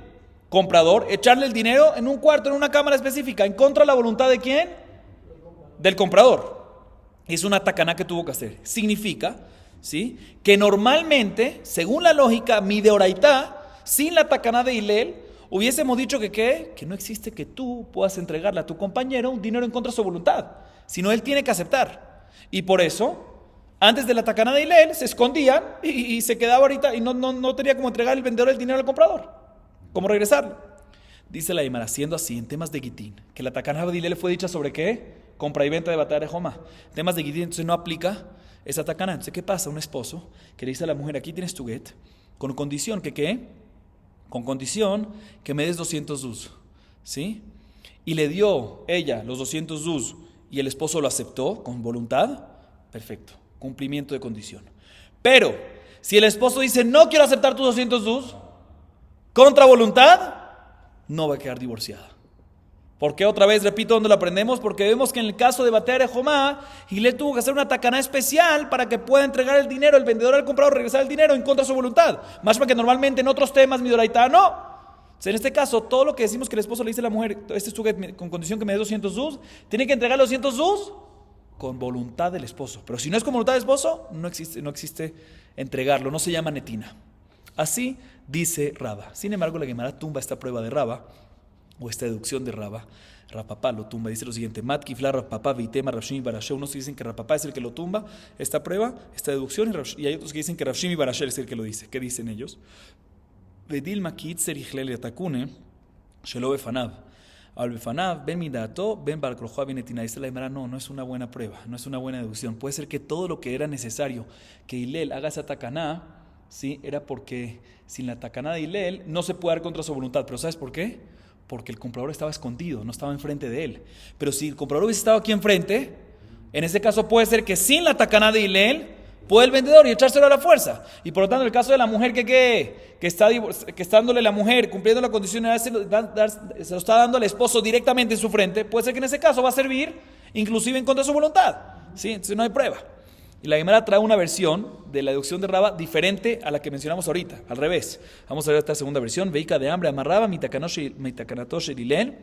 comprador, echarle el dinero en un cuarto, en una cámara específica, en contra de la voluntad ¿de quién? Del comprador. Es una takaná que tuvo que hacer. Significa, ¿sí?, que normalmente, según la lógica mideoraitá, sin la takaná de Hillel, hubiésemos dicho que ¿qué? Que no existe que tú puedas entregarle a tu compañero un dinero en contra de su voluntad, sino él tiene que aceptar. Y por eso Antes de la tacaná de Hillel se escondían y se quedaba ahorita y no tenía como entregar el vendedor el dinero al comprador, como regresarlo. Dice la Gemara, siendo así en temas de Gitín, que la tacaná de Hillel fue dicha sobre ¿qué? Compra y venta de Batea de Joma. Temas de Gitín, entonces no aplica esa tacaná. Entonces, ¿qué pasa? Un esposo que le dice a la mujer, aquí tienes tu get, con condición que ¿qué? Con condición que me des 200 zuz, ¿sí? Y le dio ella los 200 zuz y el esposo lo aceptó con voluntad, perfecto, cumplimiento de condición. Pero, si el esposo dice, no quiero aceptar tus 200 zuz, contra voluntad, no va a quedar divorciada. ¿Por qué? Otra vez, repito, ¿dónde lo aprendemos? Porque vemos que en el caso de Batea de Jomá, Hillel tuvo que hacer una tacaná especial para que pueda entregar el dinero, el vendedor al comprador, regresar el dinero en contra de su voluntad. Más que normalmente en otros temas, midoraita, no. Entonces, en este caso, todo lo que decimos que el esposo le dice a la mujer, este es tu get, con condición que me dé 200 zuz, tiene que entregar los 200 zuz con voluntad del esposo. Pero si no es con voluntad del esposo, no existe entregarlo, no se llama netina. Así dice Raba. Sin embargo, la Gemara tumba esta prueba de Raba, o esta deducción de Raba. Rapapá lo tumba, dice lo siguiente: Mat kifla Rapapá vitema Rabshimi Barashé. Unos dicen que Rapapá es el que lo tumba, esta prueba, esta deducción, y hay otros que dicen que Rabshimi Barashé es el que lo dice. ¿Qué dicen ellos? Vedil makit serichlel yatakune shelo befanav. Al befanav ben midato ben barkroja benetina. Dice la Gemara, no es una buena prueba, no es una buena deducción. Puede ser que todo lo que era necesario que Hillel haga esa tacaná, ¿sí? Era porque sin la tacaná de Hillel no se puede dar contra su voluntad. Pero ¿sabes por qué? Porque el comprador estaba escondido, no estaba enfrente de él. Pero si el comprador hubiese estado aquí enfrente, en ese caso puede ser que sin la tacaná de Hillel puede el vendedor y echárselo a la fuerza. Y por lo tanto, en el caso de la mujer que está dándole la mujer, cumpliendo la condición, se lo está dando al esposo directamente en su frente, puede ser que en ese caso va a servir inclusive en contra de su voluntad, ¿sí? Entonces no hay prueba. Y la Gemara trae una versión de la deducción de Raba diferente a la que mencionamos ahorita, al revés. Vamos a ver esta segunda versión. Veica de hambre amarraba mitakanato Hillel.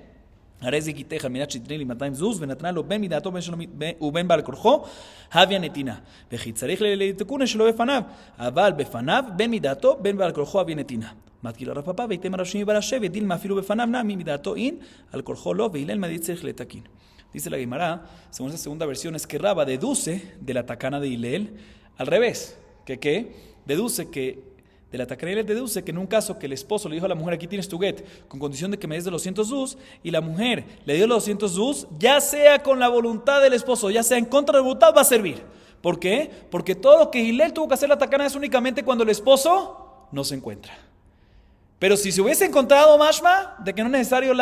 Ares de Giteja, Minach Chitnil y Mataim Zuz, Venatnalo, Ben Midato, Ben Balcorjo, Havia Netina. Vejitzarich le Tekune, Shelo Befanav, Aval Befanav, Ben Midato, Ben Balcorjo, Havia Netina. Matkila Rapapa, Veitem Rashimi Barashe, Vedil Mafilu Befanav, Nami Midato in, Al Corjo Lo, Veilel Meditzech Letakin. Dice la Gemara, según esa segunda versión, es que Raba deduce de la tacana de Hillel al revés. ¿Qué? Deduce que de la tacaná de Hillel deduce que en un caso que el esposo le dijo a la mujer, aquí tienes tu get, con condición de que me des de los 200 zuz, y la mujer le dio los 200 zuz, ya sea con la voluntad del esposo, ya sea en contra de la voluntad, va a servir. ¿Por qué? Porque todo lo que Hillel tuvo que hacer la tacaná es únicamente cuando el esposo no se encuentra. Pero si se hubiese encontrado mashma, de que no es necesario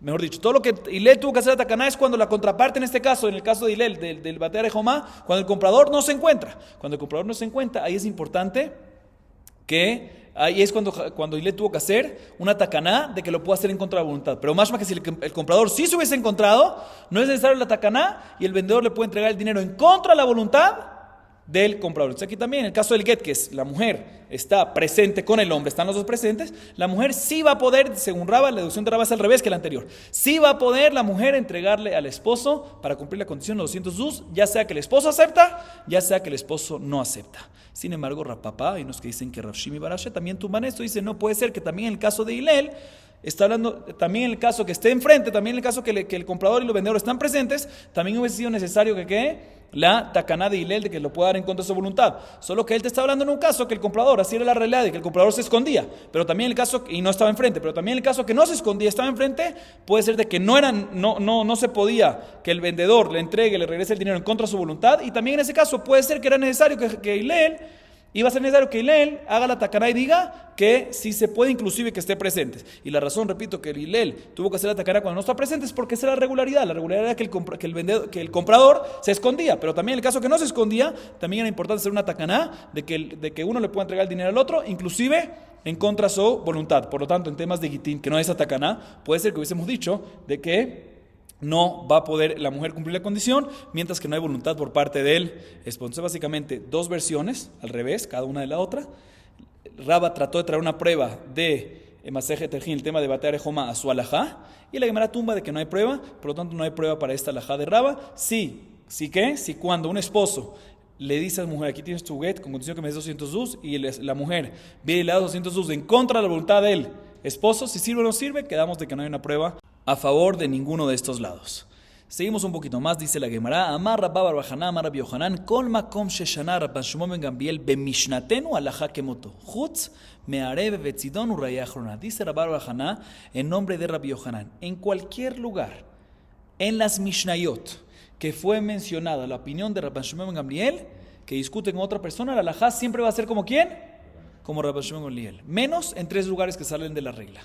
mejor dicho, todo lo que Hillel tuvo que hacer la tacaná es cuando la contraparte, en este caso, en el caso de Hillel, del Batea de Jomá, cuando el comprador no se encuentra. Cuando el comprador no se encuentra, ahí es importante que ahí es cuando Hillel tuvo que hacer una tacaná de que lo pueda hacer en contra de la voluntad. Pero más que si el comprador sí se hubiese encontrado, no es necesario la tacaná y el vendedor le puede entregar el dinero en contra de la voluntad del comprador. Entonces aquí también, en el caso del get, que es la mujer está presente con el hombre, están los dos presentes, la mujer sí va a poder, según Raba, la deducción de Raba es al revés que la anterior, sí va a poder la mujer entregarle al esposo para cumplir la condición de los 200 zuz, ya sea que el esposo acepta, ya sea que el esposo no acepta. Sin embargo, Rapapá, hay unos que dicen que Rav Shimi Barashe también tumban esto, dice, no puede ser que también en el caso de Hillel, está hablando también en el caso que esté enfrente, también en el caso que el comprador y los vendedores están presentes, también hubiese sido necesario que la tacaná de Hillel, de que lo pueda dar en contra de su voluntad. Solo que él te está hablando en un caso que el comprador, así era la realidad, de que el comprador se escondía, pero también el caso, y no estaba enfrente, pero también el caso que no se escondía, estaba enfrente, puede ser de que no se podía que el vendedor le entregue, le regrese el dinero en contra de su voluntad, y también en ese caso puede ser que era necesario que Hillel, iba a ser necesario que Hillel haga la tacaná y diga que sí se puede, inclusive que esté presente. Y la razón, repito, que Hillel tuvo que hacer la tacaná cuando no está presente es porque esa era la regularidad. La regularidad era que el comprador se escondía, pero también en el caso que no se escondía, también era importante hacer una tacaná de que uno le pueda entregar el dinero al otro, inclusive en contra de su voluntad. Por lo tanto, en temas de gitín, que no es tacaná, puede ser que hubiésemos dicho de que no va a poder la mujer cumplir la condición, mientras que no hay voluntad por parte de él. Entonces, básicamente, dos versiones, al revés, cada una de la otra. Raba trató de traer una prueba de Masejet Terjin, el tema de Batea de Joma, a su alajá, y la Gemara tumba de que no hay prueba, por lo tanto no hay prueba para esta alajá de Raba. Si cuando un esposo le dice a la mujer, aquí tienes tu get, con condición que me des 200 zuz, y la mujer viene y le da 200 zuz en contra de la voluntad del esposo, si sirve o no sirve, quedamos de que no hay una prueba a favor de ninguno de estos lados. Seguimos un poquito más, dice la Gemara. Amar Rabba bar Haná, Amar Rabbi Yohanan, Kol makom sheshana Rabban Shimon ben Gamliel bemishnatenu alajá kemoto. Chutz me'arev vetzidon uraya achrona. Dice Rabba bar Haná en nombre de Rabbi Yohanan. En cualquier lugar, en las Mishnayot, que fue mencionada la opinión de Rabban Shimon ben Gamliel, que discute con otra persona, la alajá siempre va a ser como ¿quién? Como Rabban Shimon ben Gamliel. Menos en 3 lugares que salen de la regla.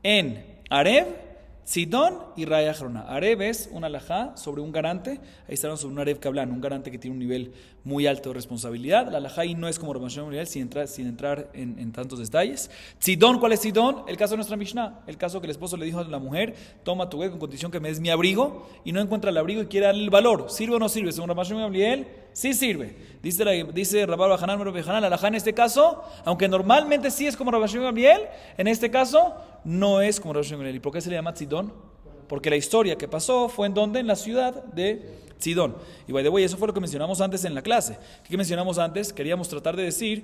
En Arev, Tzidón y Raya Achrona. Arev es una alajá sobre un garante. Ahí estamos sobre un Arev Kablan, un garante que tiene un nivel muy alto de responsabilidad. La alajá ahí no es como Rabban Shimon ben Gamliel, sin entrar en tantos detalles. Tzidón, ¿cuál es Tzidón? El caso de nuestra Mishnah. El caso que el esposo le dijo a la mujer: toma tu get con condición que me des mi abrigo, y no encuentra el abrigo y quiere darle el valor. ¿Sirve o no sirve? Según Rabban Shimon ben Gamliel, sí sirve. Dice Rabba bar Haná, Rabbi Hanan, la alajá en este caso, aunque normalmente sí es como Rabban Shimon ben Gamliel, en este caso no es como Rabban Shimon ben Gamliel. ¿Y por qué se le llama Tzidón? Porque la historia que pasó fue en donde, en la ciudad de Tzidón. Y by the way, eso fue lo que mencionamos antes en la clase. ¿Qué mencionamos antes? Queríamos tratar de decir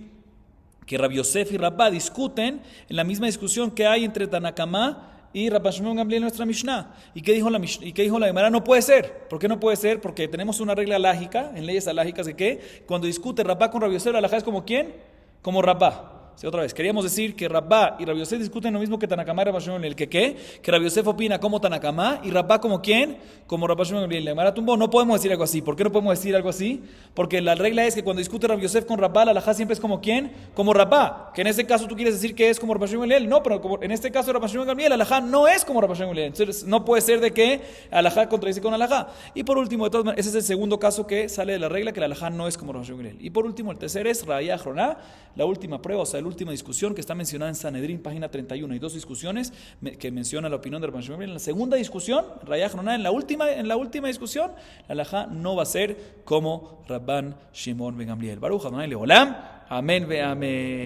que Rabbi Yosef y Rabba discuten en la misma discusión que hay entre Tanakama y Rabban Shimon ben Gamliel en nuestra Mishnah. ¿Y qué dijo la Gemara? No puede ser. ¿Por qué no puede ser? Porque tenemos una regla lágica, en leyes alágicas, de que cuando discute Rabba con Rabbi Yosef, la alajá es como ¿quién? Como Rabba. Sí, otra vez, queríamos decir que Rabba y Rabbi Yosef discuten lo mismo que Tanakama y Rabban Shimon ben Gamliel. Que Rabbi Yosef opina como Tanakama y Rabba como ¿quién? Como Rabban Shimon ben Gamliel. La Gemara tumbó, no podemos decir algo así. ¿Por qué no podemos decir algo así? Porque la regla es que cuando discute Rabbi Yosef con Rabba, la alajá siempre es como ¿quién? Como Rabba. Que en este caso tú quieres decir que es como Rabban Shimon ben Gamliel. No, pero en este caso Rabban Shimon ben Gamliel, la alajá no es como Rabban Shimon ben Gamliel. Entonces no puede ser de que alajá contradice con alajá. Y por último, de todas maneras, ese es el segundo caso que sale de la regla, que la alajá no es como Rabban Shimon ben Gamliel. Y por último, el tercer es Raya Achrona, la última prueba, o sea, la última discusión que está mencionada en Sanedrín, página 31. Hay 2 discusiones que menciona la opinión de Rabban Shimon ben Gamliel. En la segunda discusión, Raya Achrona, en la última discusión, la alajá no va a ser como Rabban Shimon ben Gamliel. Baruch Adonai Leolam. Amén ve amén.